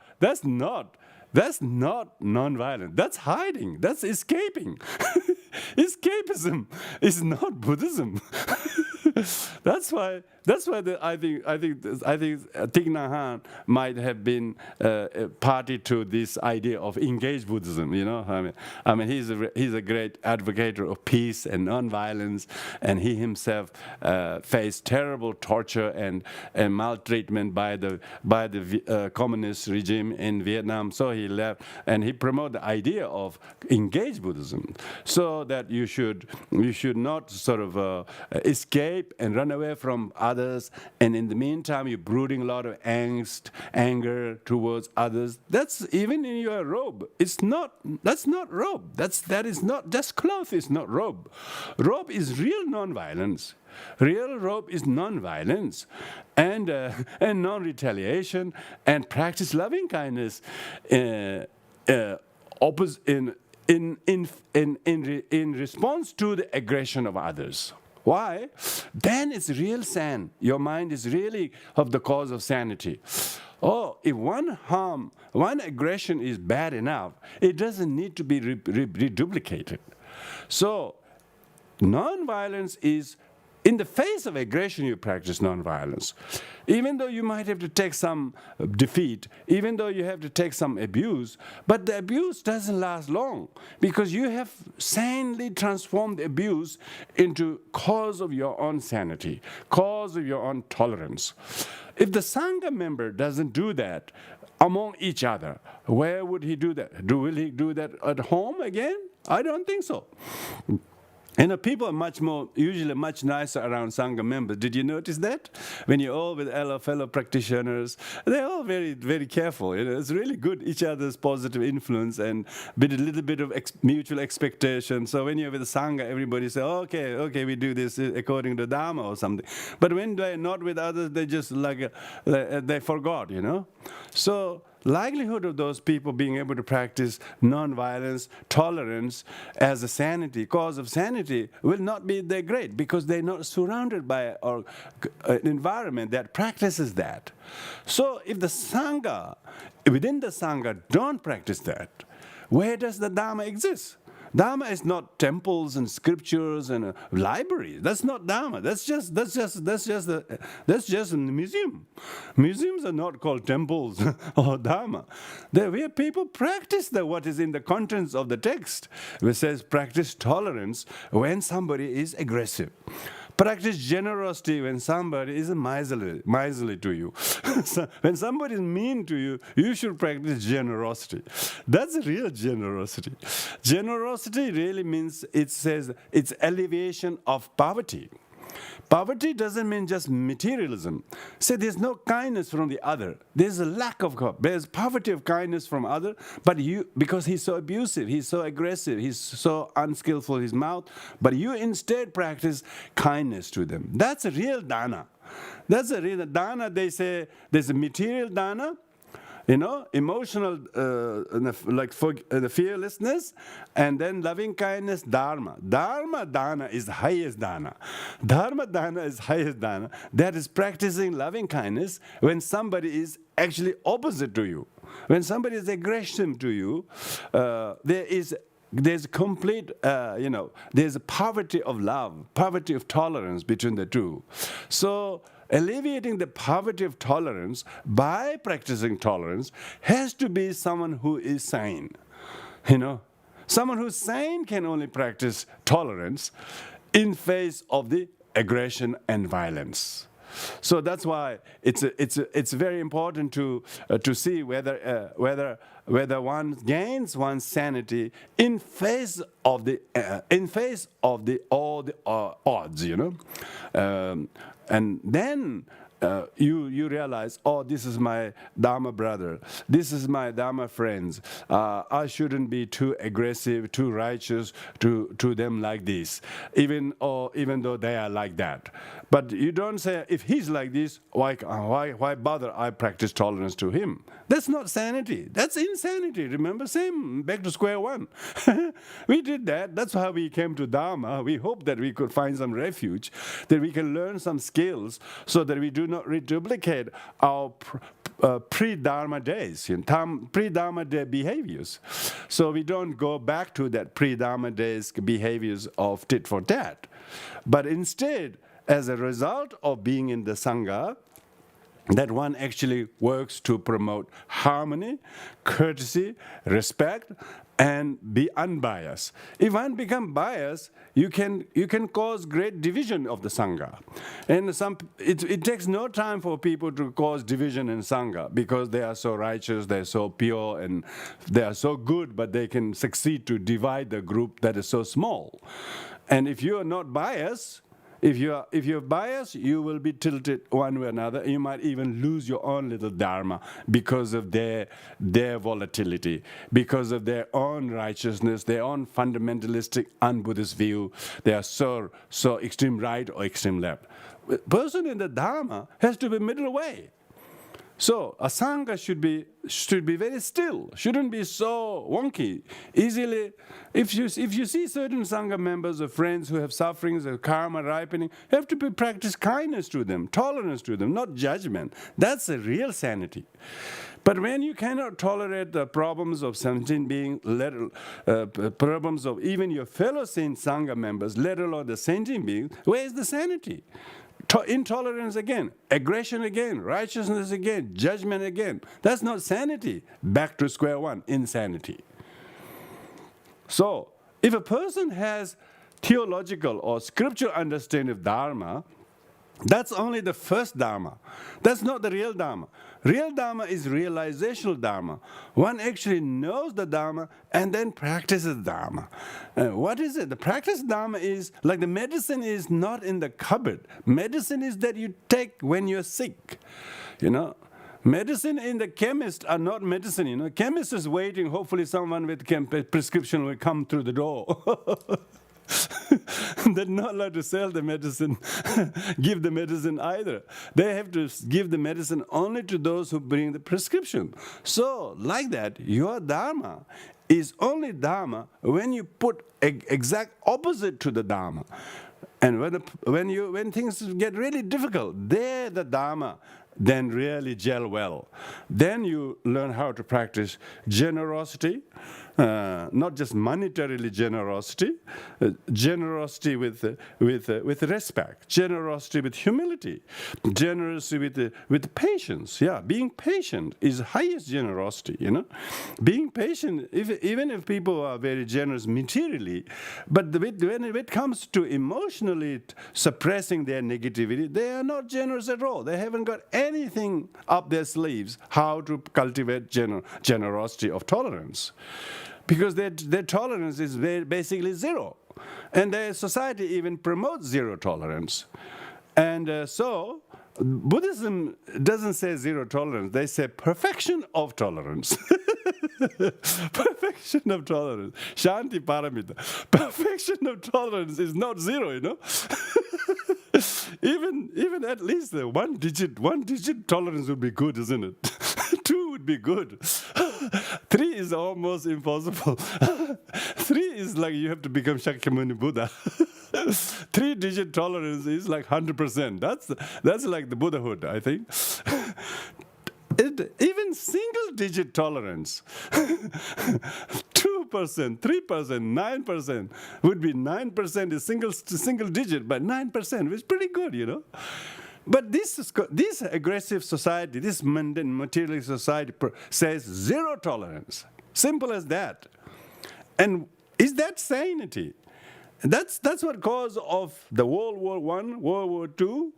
Speaker 1: non-violent. That's hiding. That's escaping. Escapism is not Buddhism. That's why I think Thich Nhat Hanh might have been a party to this idea of engaged Buddhism. I mean, he's a great advocate of peace and non-violence, and he himself faced terrible torture and maltreatment by the communist regime in Vietnam. So he left, and he promoted the idea of engaged Buddhism, so that you should not sort of escape and run away from others, and in the meantime you're brooding a lot of angst, anger towards others. That's even in your robe. That's not robe. That is not just cloth. It's not robe. Robe is real non-violence. Real robe is non-violence and non-retaliation, and practice loving kindness in response to the aggression of others. Why? Then it's real san. Your mind is really of the cause of sanity. Oh, if one aggression is bad enough, it doesn't need to be reduplicated. So, non-violence is, in the face of aggression, you practice non-violence. Even though you might have to take some defeat, even though you have to take some abuse, but the abuse doesn't last long, because you have sanely transformed the abuse into cause of your own sanity, cause of your own tolerance. If the Sangha member doesn't do that among each other, where would he do that? Will he do that at home again? I don't think so. People are usually much nicer around Sangha members. Did you notice that? When you're all with fellow practitioners, they're all very, very careful. It's really good, each other's positive influence and with a little bit of mutual expectation. So when you're with the Sangha, everybody says, okay, we do this according to Dharma or something. But when they're not with others, they just they forgot, So likelihood of those people being able to practice non-violence, tolerance as a sanity, cause of sanity, will not be that great, because they're not surrounded by an environment that practices that. So if the Sangha, within the Sangha, don't practice that, where does the Dharma exist? Dharma is not temples and scriptures and libraries. That's not Dharma. That's just a museum. Museums are not called temples or Dharma. They're where people practice what is in the contents of the text. It says practice tolerance when somebody is aggressive. Practice generosity when somebody is miserly to you. So when somebody is mean to you, you should practice generosity. That's real generosity. Generosity really means, it says, it's alleviation of poverty. Poverty doesn't mean just materialism. Say there's no kindness from the other. There's a lack of, there's poverty of kindness from other, but because he's so abusive, he's so aggressive, he's so unskillful in his mouth, but you instead practice kindness to them. That's a real dana. That's a real dana. They say there's a material dana, emotional, the fearlessness, and then loving kindness, dharma. Dharma dana is the highest dana. Dharma dana is highest dana. That is practicing loving kindness when somebody is actually opposite to you. When somebody is aggressive to you, there's complete, there's a poverty of love, poverty of tolerance between the two. So alleviating the poverty of tolerance by practicing tolerance has to be someone who is sane. Someone who's sane can only practice tolerance in face of the aggression and violence. So that's why it's very important to see whether one gains one's sanity in face of the all the odds, and then. You realize, oh, this is my Dharma brother, this is my Dharma friends. I shouldn't be too aggressive, too righteous to them like this, even though they are like that. But you don't say, if he's like this, why bother I practice tolerance to him? That's not sanity. That's insanity. Remember, same, back to square one. We did that. That's how we came to Dharma. We hope that we could find some refuge, that we can learn some skills so that we do not reduplicate our pre-Dharma days, pre-Dharma day behaviors. So we don't go back to that pre-Dharma days behaviors of tit for tat. But instead, as a result of being in the Sangha, that one actually works to promote harmony, courtesy, respect, and be unbiased. If one becomes biased, you can cause great division of the Sangha. And it takes no time for people to cause division in Sangha because they are so righteous, they're so pure, and they are so good, but they can succeed to divide the group that is so small. And if you are not biased, if you're biased, you will be tilted one way or another. You might even lose your own little dharma because of their volatility, because of their own righteousness, their own fundamentalistic un-Buddhist view. They are so extreme right or extreme left. A person in the Dharma has to be middle way. So a Sangha should be very still, shouldn't be so wonky. Easily, if you see certain Sangha members or friends who have sufferings or karma ripening, you have to practice kindness to them, tolerance to them, not judgment. That's a real sanity. But when you cannot tolerate the problems of sentient beings, problems of even your fellow saint Sangha members, let alone the sentient beings, where is the sanity? Intolerance again, aggression again, righteousness again, judgment again. That's not sanity. Back to square one, insanity. So, if a person has theological or scriptural understanding of Dharma, that's only the first Dharma. That's not the real Dharma. Real Dharma is realizational Dharma. One actually knows the Dharma and then practices Dharma. What is it? The practice Dharma is, like the medicine is not in the cupboard. Medicine is that you take when you're sick. Medicine in the chemist are not medicine. Chemist is waiting. Hopefully someone with prescription will come through the door. They're not allowed to sell the medicine, give the medicine either. They have to give the medicine only to those who bring the prescription. So, like that, your Dharma is only Dharma when you put exact opposite to the Dharma. And when things get really difficult, there the Dharma then really gel well. Then you learn how to practice generosity, not just monetarily generosity, generosity with respect, generosity with humility, generosity with patience. Yeah, being patient is highest generosity. Being patient, even if people are very generous materially, but when it comes to emotionally suppressing their negativity, they are not generous at all. They haven't got anything up their sleeves how to cultivate generosity of tolerance. Because their tolerance is basically zero. And their society even promotes zero tolerance. And so Buddhism doesn't say zero tolerance. They say perfection of tolerance. Perfection of tolerance. Shanti paramita. Perfection of tolerance is not zero, Even at least one digit tolerance would be good, isn't it? 2 would be good. 3 is almost impossible. 3 is like you have to become Shakyamuni Buddha. 3-digit tolerance is like 100%. That's like the Buddhahood, I think. Even single-digit tolerance, 2%, 3%, 9% would be 9% is single digit, but 9% is pretty good, But this aggressive society, this mundane materialist society says zero tolerance. Simple as that. And is that sanity? That's what caused of the World War I, World War II,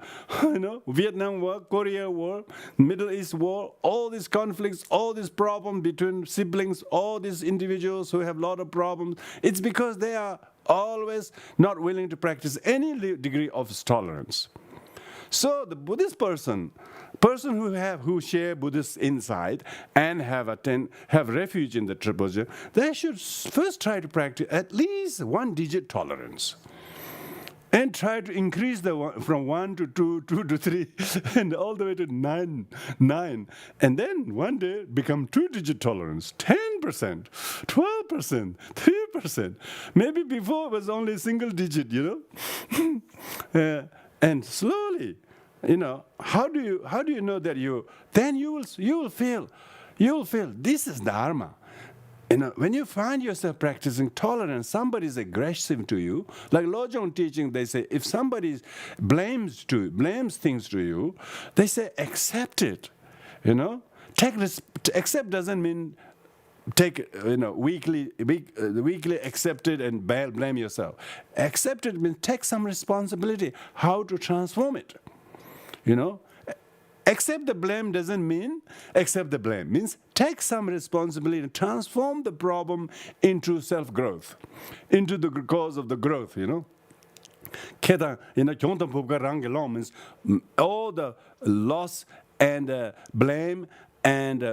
Speaker 1: Vietnam War, Korea War, Middle East War, all these conflicts, all these problems between siblings, all these individuals who have a lot of problems. It's because they are always not willing to practice any degree of tolerance. So the Buddhist person who share Buddhist insight and have refuge in the Rinpoche, they should first try to practice at least 1-digit tolerance. And try to increase from 1 to 2, 2 to 3, and all the way to 9. And then one day become 2-digit tolerance, 10%, 12%, 3%. Maybe before it was only single digit, and slowly, how do you know that you will feel this is Dharma. When you find yourself practicing tolerance, somebody is aggressive to you, like Lojong teaching, they say, if somebody blames things to you, they say, accept it. Accept doesn't mean take weekly accept it and blame yourself. Accept it means take some responsibility how to transform it. Accept the blame doesn't mean accept the blame. Means take some responsibility and transform the problem into self-growth, into the cause of the growth, Keda, Kyontam Pupka Rangelong means all the loss and blame and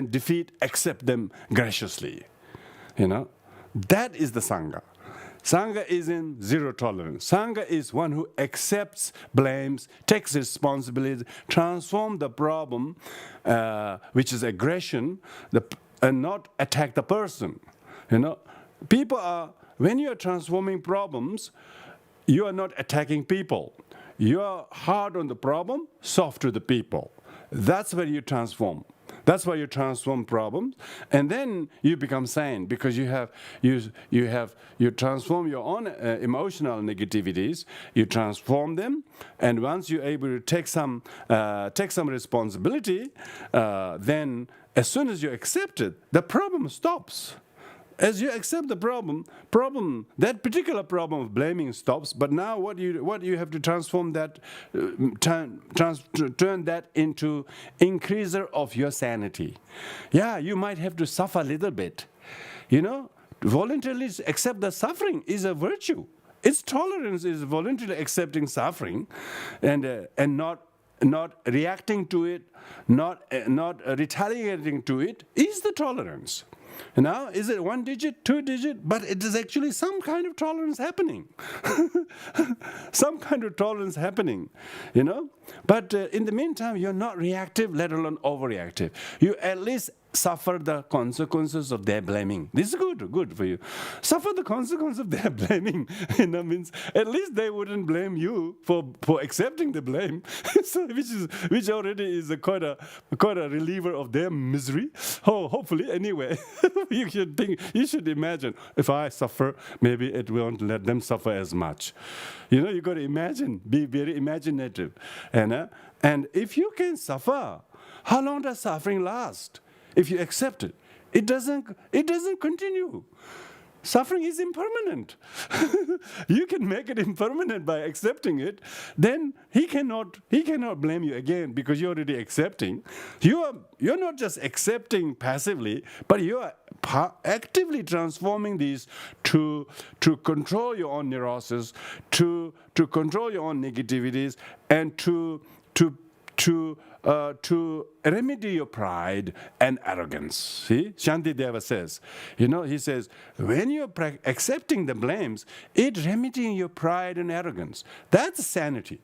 Speaker 1: defeat, accept them graciously. That is the Sangha. Sangha is in zero tolerance. Sangha is one who accepts, blames, takes responsibility, transform the problem, which is aggression, and not attack the person. People are, when you are transforming problems, you are not attacking people. You are hard on the problem, soft to the people. That's where you transform. That's why you transform problems, and then you become sane because you transform your own emotional negativities. You transform them, and once you're able to take some responsibility, then as soon as you accept it, the problem stops. As you accept the problem, that particular problem of blaming stops. But now, what you have to transform that, turn that into increaser of your sanity. Yeah, you might have to suffer a little bit. Voluntarily accept the suffering is a virtue. Its tolerance is voluntarily accepting suffering, and not reacting to it, not retaliating to it is the tolerance. Now, is it 1-digit, 2-digit? But it is actually some kind of tolerance happening. Some kind of tolerance happening, But in the meantime, you're not reactive, let alone overreactive. You at least suffer the consequences of their blaming. This is good for you. Suffer the consequence of their blaming, means at least they wouldn't blame you for accepting the blame, so which already is quite a reliever of their misery. Oh, hopefully, anyway, you should imagine if I suffer, maybe it won't let them suffer as much. You got to imagine, be very imaginative, and if you can suffer, how long does suffering last? If you accept it, it doesn't continue. Suffering is impermanent. You can make it impermanent by accepting it. Then he cannot blame you again because you're already accepting. You're not just accepting passively, but you are actively transforming these to control your own neurosis, to control your own negativities, and to remedy your pride and arrogance. See, Shantideva says, he says, when you're accepting the blames, it's remedying your pride and arrogance. That's sanity.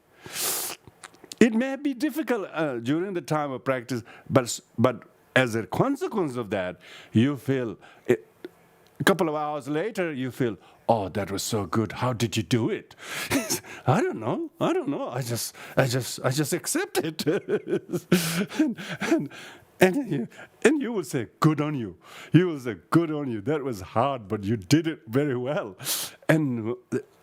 Speaker 1: It may be difficult during the time of practice, but as a consequence of that, you feel, a couple of hours later, you feel, oh, that was so good. How did you do it? I don't know. I just accept it. and you will say, good on you. You will say, good on you. That was hard, but you did it very well. And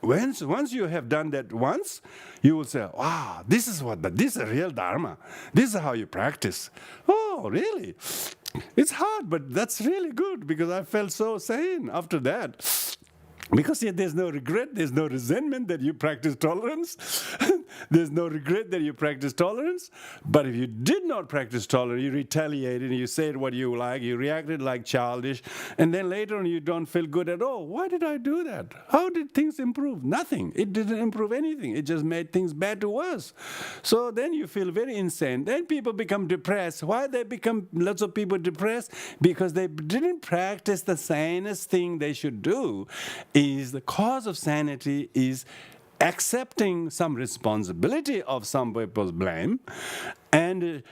Speaker 1: once you have done that once, you will say, wow, this is a real Dharma. This is how you practice. Oh, really? It's hard, but that's really good because I felt so sane after that. Because there's no regret, there's no resentment that you practice tolerance. There's no regret that you practice tolerance. But if you did not practice tolerance, you retaliated, and you said what you like, you reacted like childish, and then later on you don't feel good at all. Why did I do that? How did things improve? Nothing. It didn't improve anything. It just made things bad to worse. So then you feel very insane. Then people become depressed. Why they become lots of people depressed? Because they didn't practice the sanest thing they should do. Is the cause of sanity is accepting some responsibility of some people's blame, and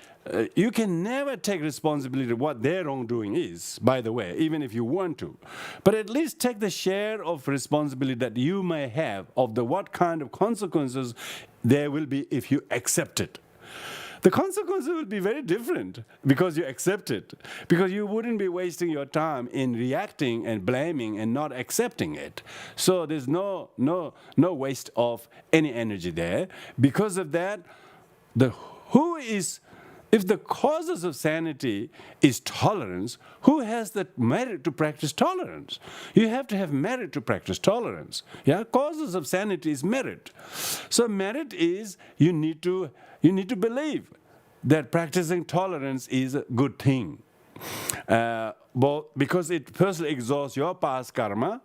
Speaker 1: you can never take responsibility of what their wrongdoing is, by the way, even if you want to. But at least take the share of responsibility that you may have of what kind of consequences there will be if you accept it. The consequences will be very different because you accept it. Because you wouldn't be wasting your time in reacting and blaming and not accepting it. So there's no waste of any energy there. Because of that, if the causes of sanity is tolerance, who has the merit to practice tolerance? You have to have merit to practice tolerance. Yeah, causes of sanity is merit. So merit is you need to believe that practicing tolerance is a good thing. Because it firstly exhausts your past karma.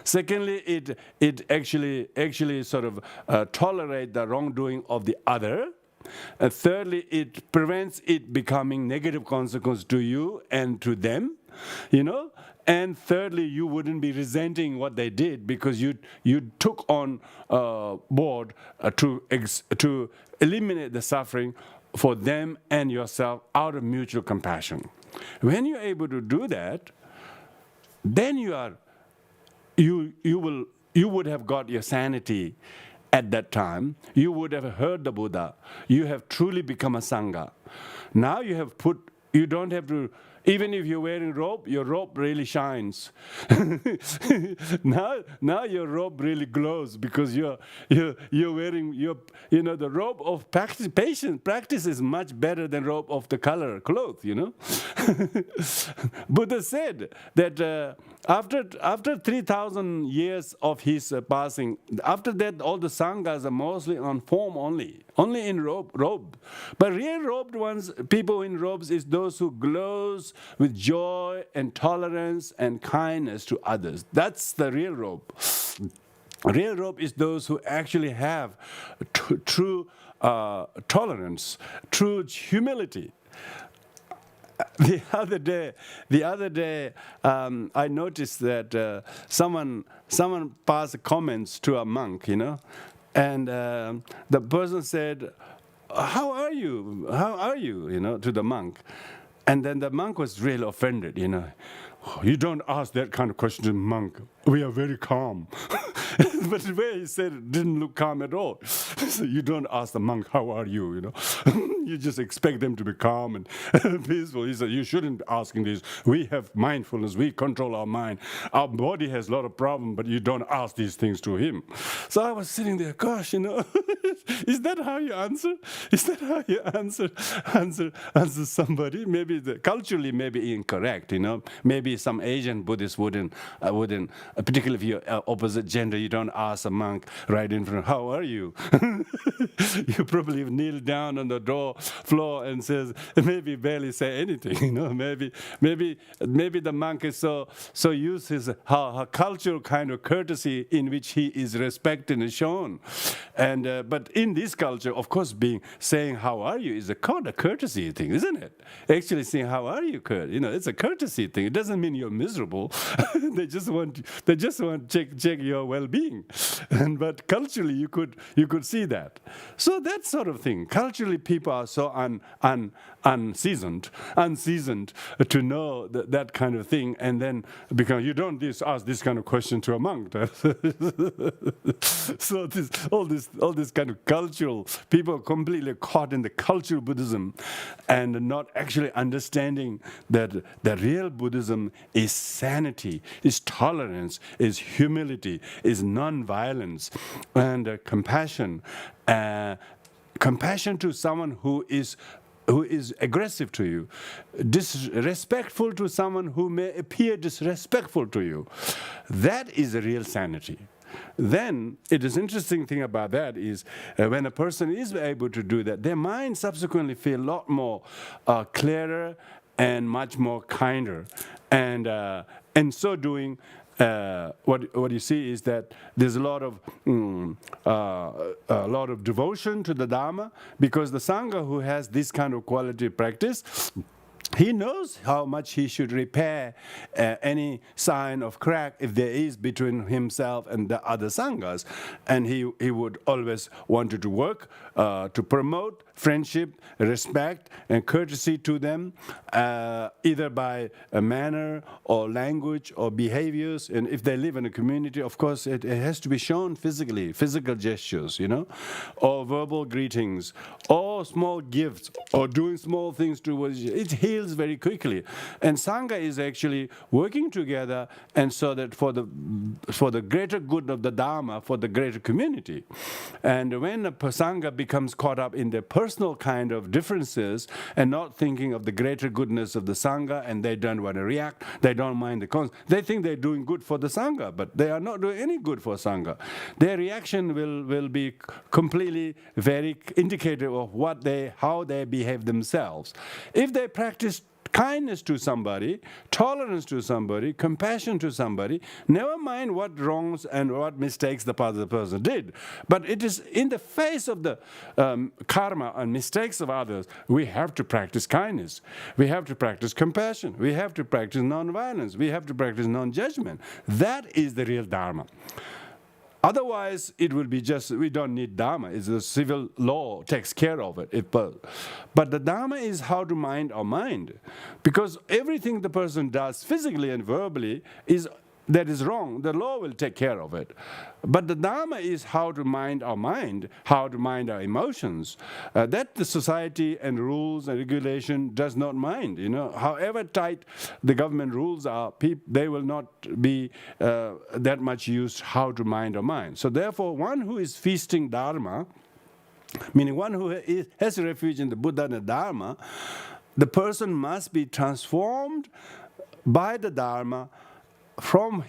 Speaker 1: Secondly, it actually sort of tolerate the wrongdoing of the other. Thirdly, it prevents it becoming negative consequence to you and to them, And thirdly, you wouldn't be resenting what they did because you took on board to eliminate the suffering for them and yourself out of mutual compassion. When you're able to do that, then you would have got your sanity at that time. You would have heard the Buddha. You have truly become a Sangha. Now you don't have to. Even if you're wearing robe, your robe really shines. now your robe really glows because you're wearing the robe of practice. Patience practice is much better than robe of the color cloth. Buddha said that after 3,000 years of his passing, after that all the sanghas are mostly on form only in robe. But real robed ones, people in robes, is those who glows with joy and tolerance and kindness to others. That's the real robe. Real robe is those who actually have true tolerance, true humility. The other day, I noticed that someone passed comments to a monk, and the person said, "How are you? How are you?" To the monk. And then the monk was really offended, You don't ask that kind of question to a monk. We are very calm. But the way he said it didn't look calm at all. So you don't ask the monk, how are you, You just expect them to be calm and peaceful. He said, you shouldn't be asking this. We have mindfulness. We control our mind. Our body has a lot of problems, but you don't ask these things to him. So I was sitting there, gosh, is that how you answer? Is that how you answer somebody? Maybe culturally maybe incorrect, Maybe some Asian Buddhists wouldn't, particularly if you're opposite gender, you don't ask a monk right in front, how are you? You probably kneel down on the floor and says, maybe barely say anything, Maybe the monk is so used his cultural kind of courtesy in which he is respected and shown. And but in this culture, of course, saying how are you is called a courtesy thing, isn't it? Actually saying how are you, it's a courtesy thing. It doesn't mean you're miserable. They just want to check your well-being. But culturally, you could see that. So that sort of thing. Culturally, people are so unseasoned to know that kind of thing, and then because you don't ask this kind of question to a monk. So all this kind of cultural, people are completely caught in the cultural Buddhism and not actually understanding that the real Buddhism is sanity, is tolerance, is humility, is non-violence, and compassion. Compassion to someone who is aggressive to you, disrespectful to someone who may appear disrespectful to you. That is a real sanity. Then it is interesting thing about that is when a person is able to do that, their mind subsequently feel a lot more clearer and much more kinder. And in so doing, what you see is that there's a lot of devotion to the Dharma, because the Sangha who has this kind of quality practice, he knows how much he should repair any sign of crack if there is between himself and the other Sanghas. And he would always wanted to work to promote friendship, respect, and courtesy to them, either by a manner or language or behaviors. And if they live in a community, of course, it has to be shown physically, physical gestures, or verbal greetings, or small gifts, or doing small things towards you. It heals very quickly. And Sangha is actually working together, and so that for the greater good of the Dharma, for the greater community. And when a Sangha becomes caught up in their personal kind of differences and not thinking of the greater goodness of the Sangha, and they don't want to react, they don't mind the cons. They think they're doing good for the Sangha, but they are not doing any good for Sangha. Their reaction will be completely very indicative of how they behave themselves. If they practice kindness to somebody, tolerance to somebody, compassion to somebody, never mind what wrongs and what mistakes the other person did. But it is in the face of the karma and mistakes of others, we have to practice kindness. We have to practice compassion. We have to practice non-violence. We have to practice non-judgment. That is the real Dharma. Otherwise, it will be just, we don't need Dharma. It's the civil law takes care of it. But the Dharma is how to mind our mind. Because everything the person does physically and verbally that is wrong. The law will take care of it. But the Dharma is how to mind our mind, how to mind our emotions. That the society and rules and regulation does not mind. However tight the government rules are, they will not be that much used how to mind our mind. So therefore, one who is feasting Dharma, meaning one who has refuge in the Buddha and the Dharma, the person must be transformed by the Dharma from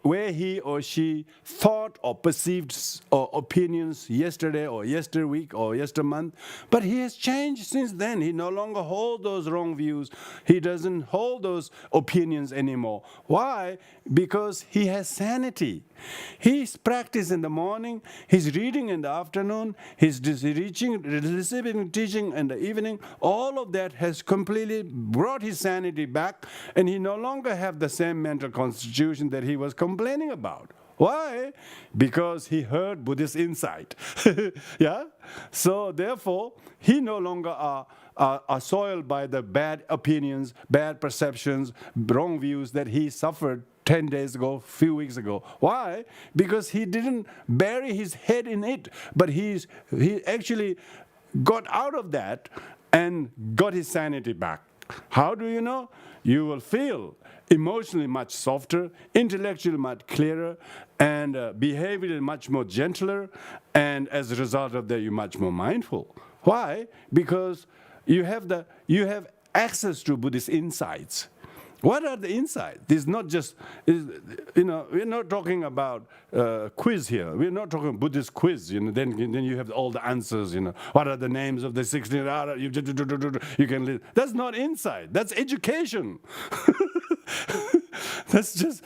Speaker 1: where he or she thought or perceived or opinions yesterday or yesterweek or yestermonth. But he has changed since then. He no longer holds those wrong views. He doesn't hold those opinions anymore. Why? Because he has sanity. He's practiced in the morning, he's reading in the afternoon, he's receiving teaching in the evening. All of that has completely brought his sanity back, and he no longer have the same mental constitution that he was complaining about. Why? Because he heard Buddhist insight. Yeah? So therefore, he no longer are soiled by the bad opinions, bad perceptions, wrong views that he suffered 10 days ago, few weeks ago. Why? Because he didn't bury his head in it, but he actually got out of that and got his sanity back. How do you know? You will feel emotionally much softer, intellectually much clearer, and behaviorally much more gentler, and as a result of that, you're much more mindful. Why? Because you have access to Buddhist insights. What are the insights? This is not just, we're not talking about quiz here. We're not talking Buddhist quiz. Then you have all the answers. What are the names of the 16 Ara? You can live. That's not insight. That's education. That's just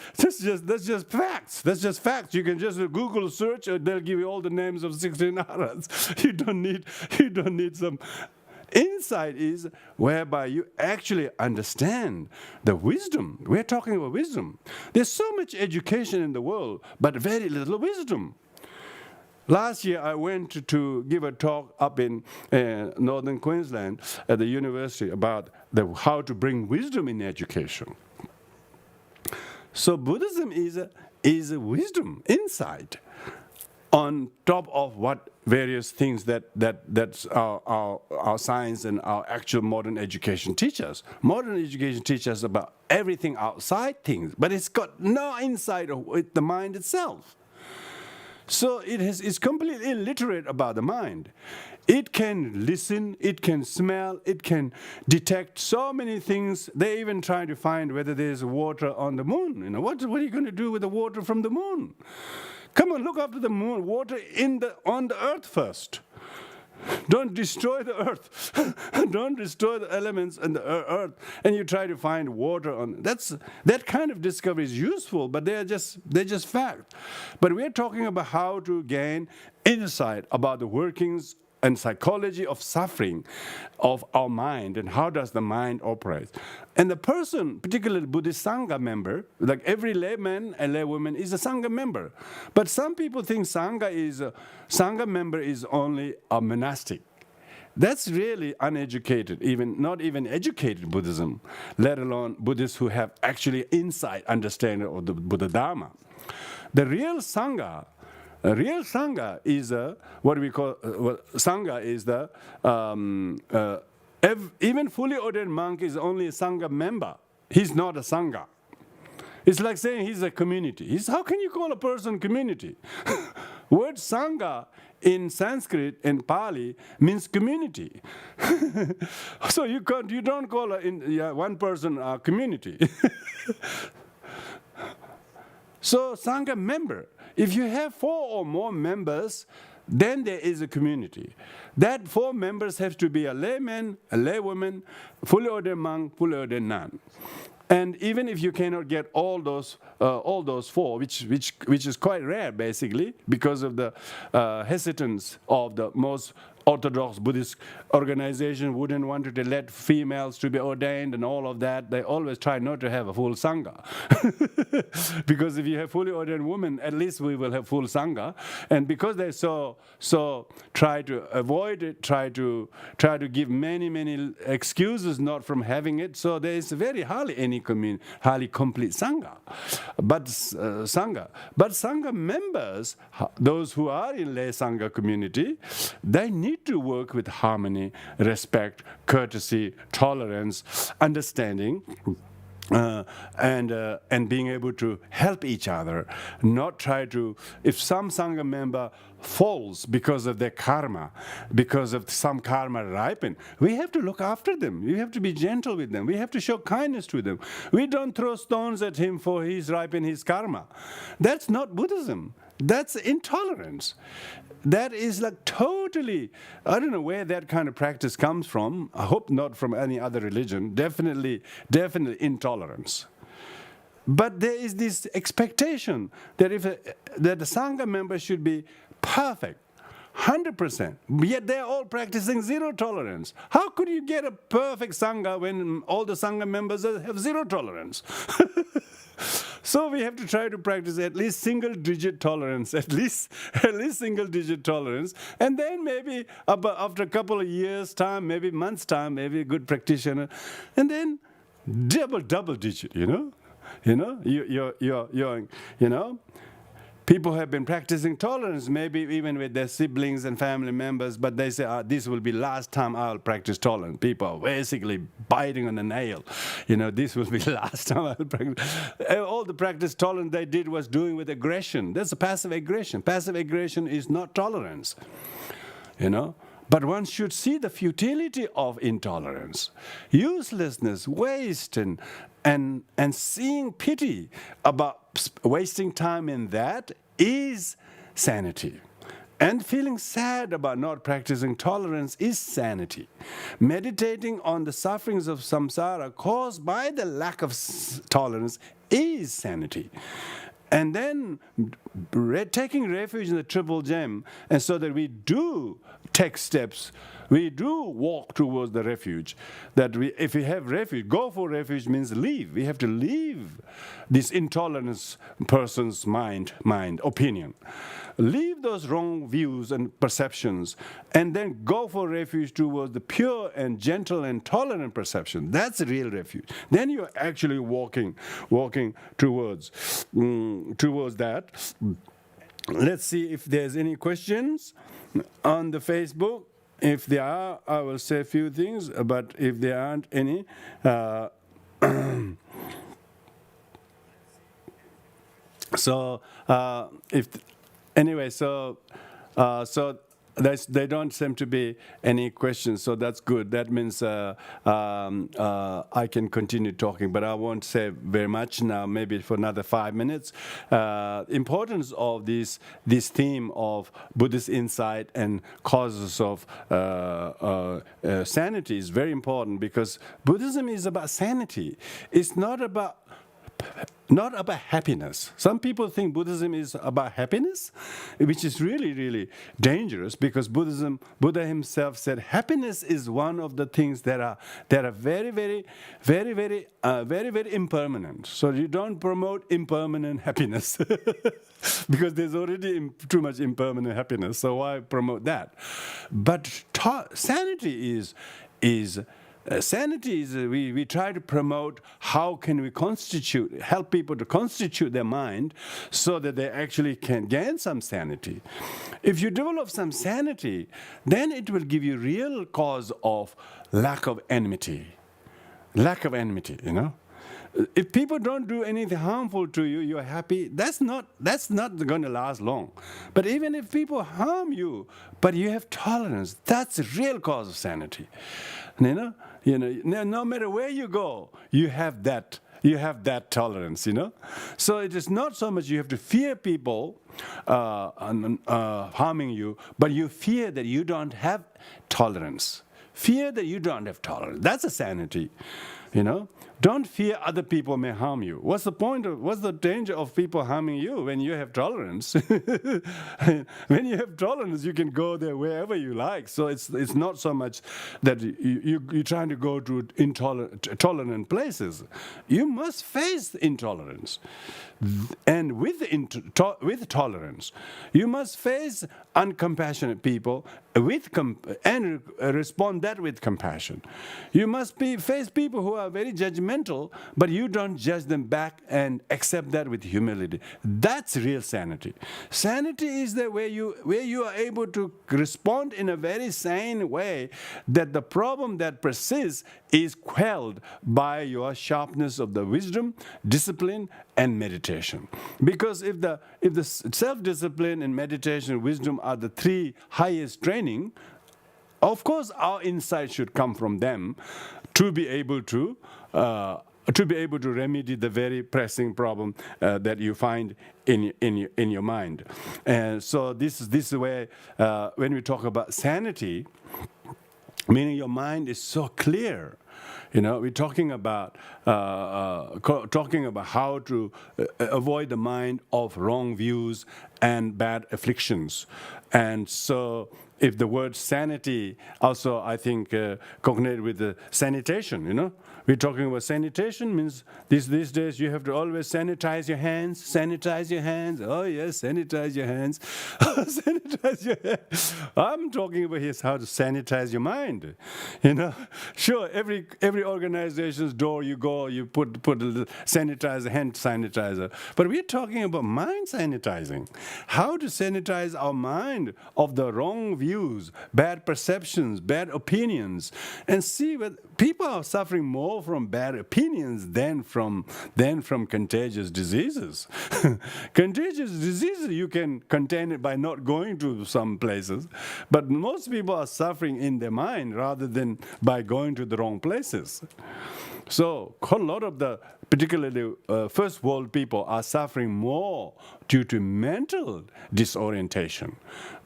Speaker 1: facts. That's just facts. You can just Google search, and they'll give you all the names of 16 Arahats. You don't need some. Insight is whereby you actually understand the wisdom. We're talking about wisdom. There's so much education in the world, but very little wisdom. Last year, I went to give a talk up in northern Queensland at the university about how to bring wisdom in education. So Buddhism is a wisdom, insight, on top of what various things that's our science and our actual modern education teach us. Modern education teaches us about everything outside things, but it's got no insight of the mind itself. So it's completely illiterate about the mind. It can listen, it can smell, it can detect so many things. They even try to find whether there's water on the moon. You know, what are you going to do with the water from the moon? Come on, look after the moon, water on the earth first. Don't destroy the earth. Don't destroy the elements in the earth, and you try to find water on. That kind of discovery is useful, but they're just fact. But we're talking about how to gain insight about the workings and psychology of suffering of our mind, and how does the mind operate. And the person, particularly Buddhist Sangha member, like every layman and laywoman is a Sangha member. But some people think Sangha member is only a monastic. That's really uneducated, not even educated Buddhism, let alone Buddhists who have actually insight, understanding of the Buddha Dharma. The real Sangha is what we call Sangha is even fully ordained monk is only a Sangha member. He's not a Sangha. It's like saying he's a community. How can you call a person community? Word Sangha in Sanskrit and Pali means community. So you don't call one person a community. So Sangha member. If you have 4 or more members, then there is a community. That 4 members have to be a layman, a laywoman, fully ordained monk, fully ordained nun. And even if you cannot get all those 4, which is quite rare basically, because of the hesitance of the most Orthodox Buddhist organization wouldn't want to let females to be ordained and all of that. They always try not to have a full Sangha. Because if you have fully ordained women, at least we will have full Sangha. And because they so try to avoid it, try to give many excuses not from having it, so there is very hardly any highly complete Sangha. But Sangha members, those who are in lay Sangha community, they need to work with harmony, respect, courtesy, tolerance, understanding, and being able to help each other. Not try to, if some Sangha member falls because of their karma, because of some karma ripen, we have to look after them. We have to be gentle with them. We have to show kindness to them. We don't throw stones at him for he's ripened his karma. That's not Buddhism. That's intolerance. That is like totally, I don't know where that kind of practice comes from. I hope not from any other religion. Definitely intolerance. But there is this expectation that that the Sangha member should be perfect, 100%. Yet they're all practicing zero tolerance. How could you get a perfect Sangha when all the Sangha members have zero tolerance? So we have to try to practice at least single-digit tolerance, at least single-digit tolerance, and then maybe after a couple of years' time, maybe months' time, maybe a good practitioner, and then double-digit. People have been practicing tolerance, maybe even with their siblings and family members, but they say, this will be last time I'll practice tolerance. People are basically biting on the nail. This will be the last time I'll practice. All the practice tolerance they did was doing with aggression. That's a passive aggression. Passive aggression is not tolerance. But one should see the futility of intolerance, uselessness, waste, and seeing pity about wasting time in that is sanity. And feeling sad about not practicing tolerance is sanity. Meditating on the sufferings of samsara caused by the lack of tolerance is sanity. And then taking refuge in the Triple Gem, and so that we do take steps, we do walk towards the refuge. That if we have refuge, go for refuge means leave. We have to leave this intolerant person's mind, opinion. Leave those wrong views and perceptions, and then go for refuge towards the pure and gentle and tolerant perception. That's the real refuge. Then you're actually walking towards that. Let's see if there's any questions on the Facebook. If there are, I will say a few things, but if there aren't any, so if Anyway, so there don't seem to be any questions, so that's good. That means I can continue talking, but I won't say very much now. Maybe for another 5 minutes. Importance of this theme of Buddhist insight and causes of sanity is very important, because Buddhism is about sanity. It's not about happiness. Some people think Buddhism is about happiness, which is really, really dangerous, because Buddha himself said happiness is one of the things that are very, very, very, very, very, very impermanent. So you don't promote impermanent happiness because there's already too much impermanent happiness. So why promote that? But sanity is sanity is, we try to promote how can we help people to constitute their mind so that they actually can gain some sanity. If you develop some sanity, then it will give you real cause of lack of enmity, you know. If people don't do anything harmful to you, you're happy, that's not going to last long. But even if people harm you, but you have tolerance, that's a real cause of sanity. You know, no matter where you go, you have that tolerance, you know. So it is not so much you have to fear people harming you, but you fear that you don't have tolerance. Fear that you don't have tolerance. That's a sanity, you know. Don't fear other people may harm you. What's the danger of people harming you when you have tolerance? When you have tolerance, you can go there wherever you like. So it's not so much that you're trying to go to tolerant places. You must face intolerance. And with tolerance, you must face uncompassionate people and respond that with compassion. You must face people who are very judgmental, but you don't judge them back and accept that with humility. That's real sanity. Sanity is the way where you are able to respond in a very sane way, that the problem that persists is quelled by your sharpness of the wisdom, discipline, and meditation. Because if the self-discipline and meditation, wisdom are the three highest training, of course our insight should come from them to be able to remedy the very pressing problem that you find in your mind. And so this is where when we talk about sanity, meaning your mind is so clear. You know, we're talking about how to avoid the mind of wrong views and bad afflictions. And so if the word sanity also, I think, cognated with the sanitation, you know. We're talking about sanitation means these days you have to always sanitize your hands. Oh yes, sanitize your hands. Sanitize your hands. I'm talking about here how to sanitize your mind. You know, sure, every organization's door you go, you put a little sanitizer, hand sanitizer. But we're talking about mind sanitizing. How to sanitize our mind of the wrong views, bad perceptions, bad opinions, and see what people are suffering more from bad opinions than from contagious diseases. Contagious diseases, you can contain it by not going to some places, but most people are suffering in their mind rather than by going to the wrong places. So a lot of the particularly first world people are suffering more due to mental disorientation,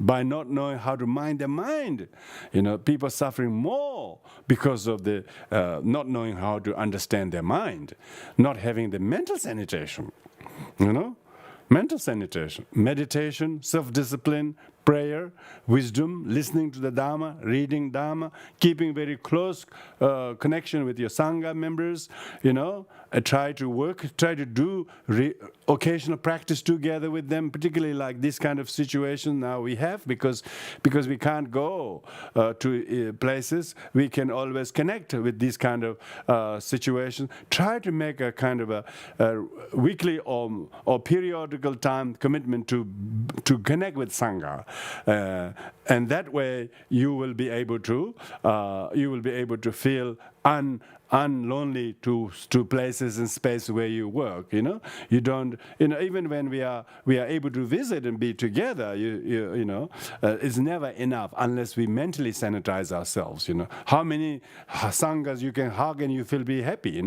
Speaker 1: by not knowing how to mind their mind. You know, people are suffering more because of the not knowing how to understand their mind, not having the mental sanitation. You know, mental sanitation, meditation, self-discipline, prayer, wisdom, listening to the Dharma, reading Dharma, keeping very close connection with your Sangha members, you know, try to do occasional practice together with them, particularly like this kind of situation now we have, because we can't go to places, we can always connect with this kind of situation. Try to make a kind of a weekly or periodical time commitment to connect with Sangha. And that way you will be able to feel unlonely to places and space where you work. You don't. Even when we are able to visit and be together, it's never enough unless we mentally sanitize ourselves. How many sanghas you can hug and you feel be happy.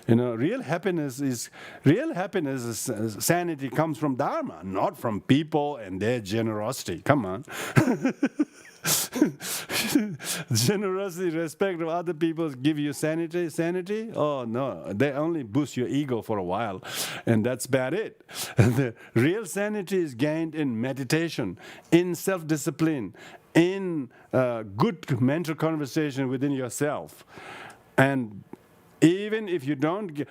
Speaker 1: Real happiness is sanity comes from Dharma, not from people and their generosity. Come on. Generosity, respect of other people give you sanity. Oh no, they only boost your ego for a while, and that's about it. The real sanity is gained in meditation, in self-discipline, in good mental conversation within yourself. And even if you don't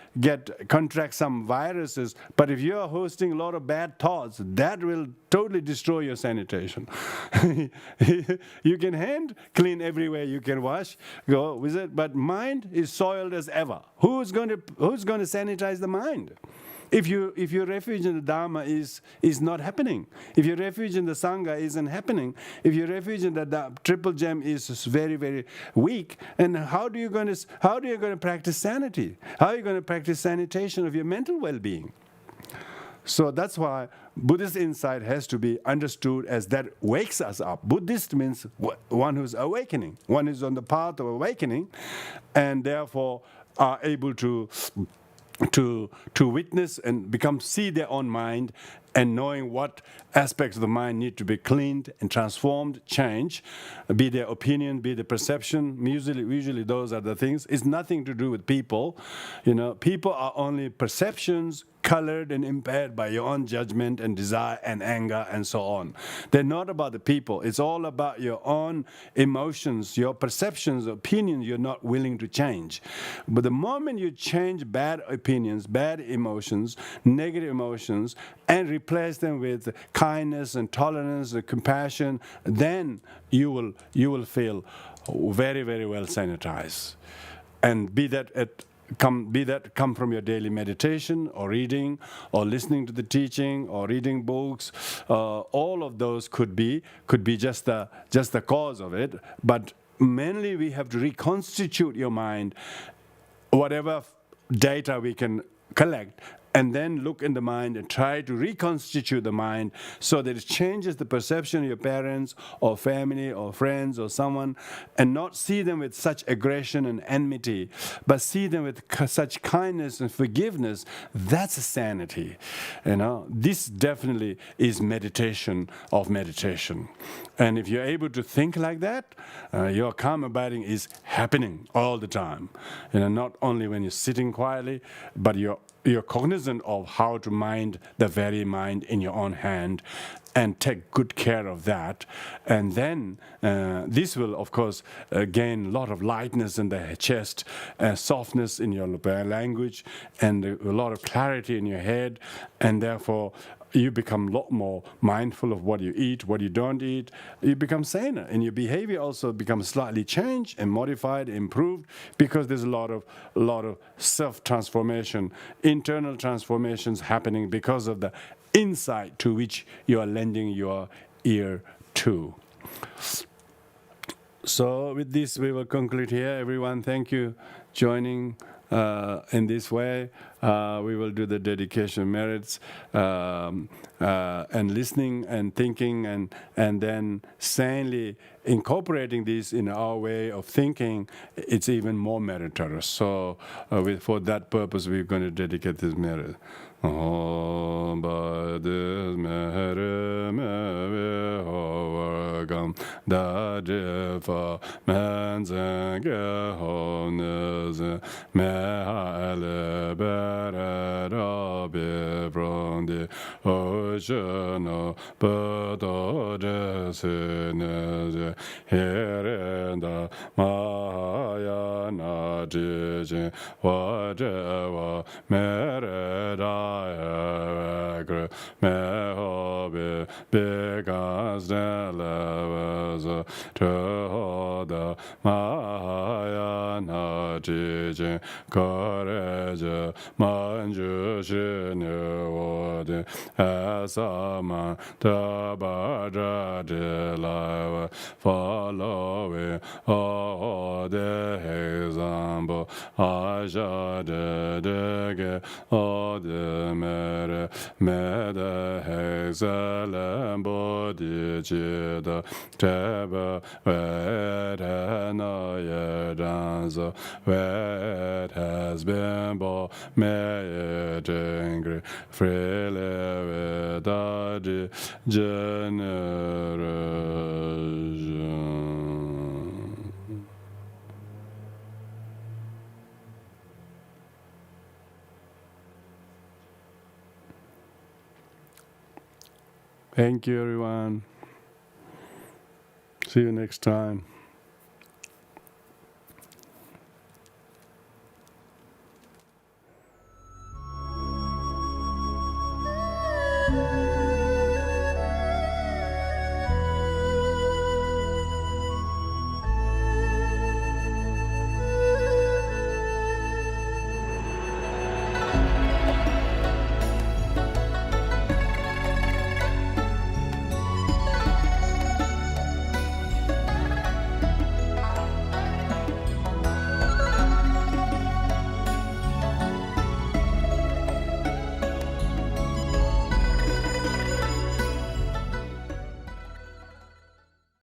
Speaker 1: contract some viruses, but if you are hosting a lot of bad thoughts, that will totally destroy your sanitation. You can hand clean everywhere you can wash, go with it, but mind is soiled as ever. Who's going to sanitize the mind? If your refuge in the Dharma is not happening, if your refuge in the Sangha isn't happening, if your refuge in the triple gem is very, very weak, and how are you going to practice sanity? How are you going to practice sanitation of your mental well-being? So that's why Buddhist insight has to be understood as that wakes us up. Buddhist means one who's awakening, one who's on the path of awakening, and therefore are able to witness and see their own mind, and knowing what aspects of the mind need to be cleaned and transformed, changed, be their opinion, be the perception. Usually those are the things. It's nothing to do with people. People are only perceptions, colored and impaired by your own judgment and desire and anger and so on. They're not about the people. It's all about your own emotions, your perceptions, opinions you're not willing to change. But the moment you change bad opinions, bad emotions, negative emotions, and replace them with kindness and tolerance and compassion, then you will feel very, very well sanitized. And be that come from your daily meditation or reading or listening to the teaching or reading books. All of those could be just the cause of it. But mainly we have to reconstitute your mind, whatever data we can collect, and then look in the mind and try to reconstitute the mind so that it changes the perception of your parents or family or friends or someone, and not see them with such aggression and enmity, but see them with such kindness and forgiveness. That's sanity. This definitely is meditation of meditation. And if you're able to think like that, your calm abiding is happening all the time. Not only when you're sitting quietly, but you're cognizant of how to mind the very mind in your own hand and take good care of that. And then this will, of course, gain a lot of lightness in the chest, softness in your language, and a lot of clarity in your head. And therefore, you become a lot more mindful of what you eat, what you don't eat. You become saner, and your behavior also becomes slightly changed and modified, improved, because there's a lot of self-transformation, internal transformations happening because of the insight to which you are lending your ear to. So with this, we will conclude here. Everyone, thank you joining in this way. We will do the dedication merits and listening and thinking and then sanely incorporating this in our way of thinking. It's even more meritorious. So for that purpose, we're going to dedicate this merit. Om Badis Mere Mewe Hovergam Da Jefa Menzenge Honese Mehale Bere Rabi Brondi Oshano Bodo Jesineze Herenda Mahayana Jijin Wajewa Mere Mehobe Begas Delevas Troda Mahayana Jijin Courage Manju Shinu de asama tabara de lava follow o de example aja de ge o de mere mede hexalem body chida teba vedana yedanza where it has been born may it angry freely without generation. Thank you, everyone. See you next time.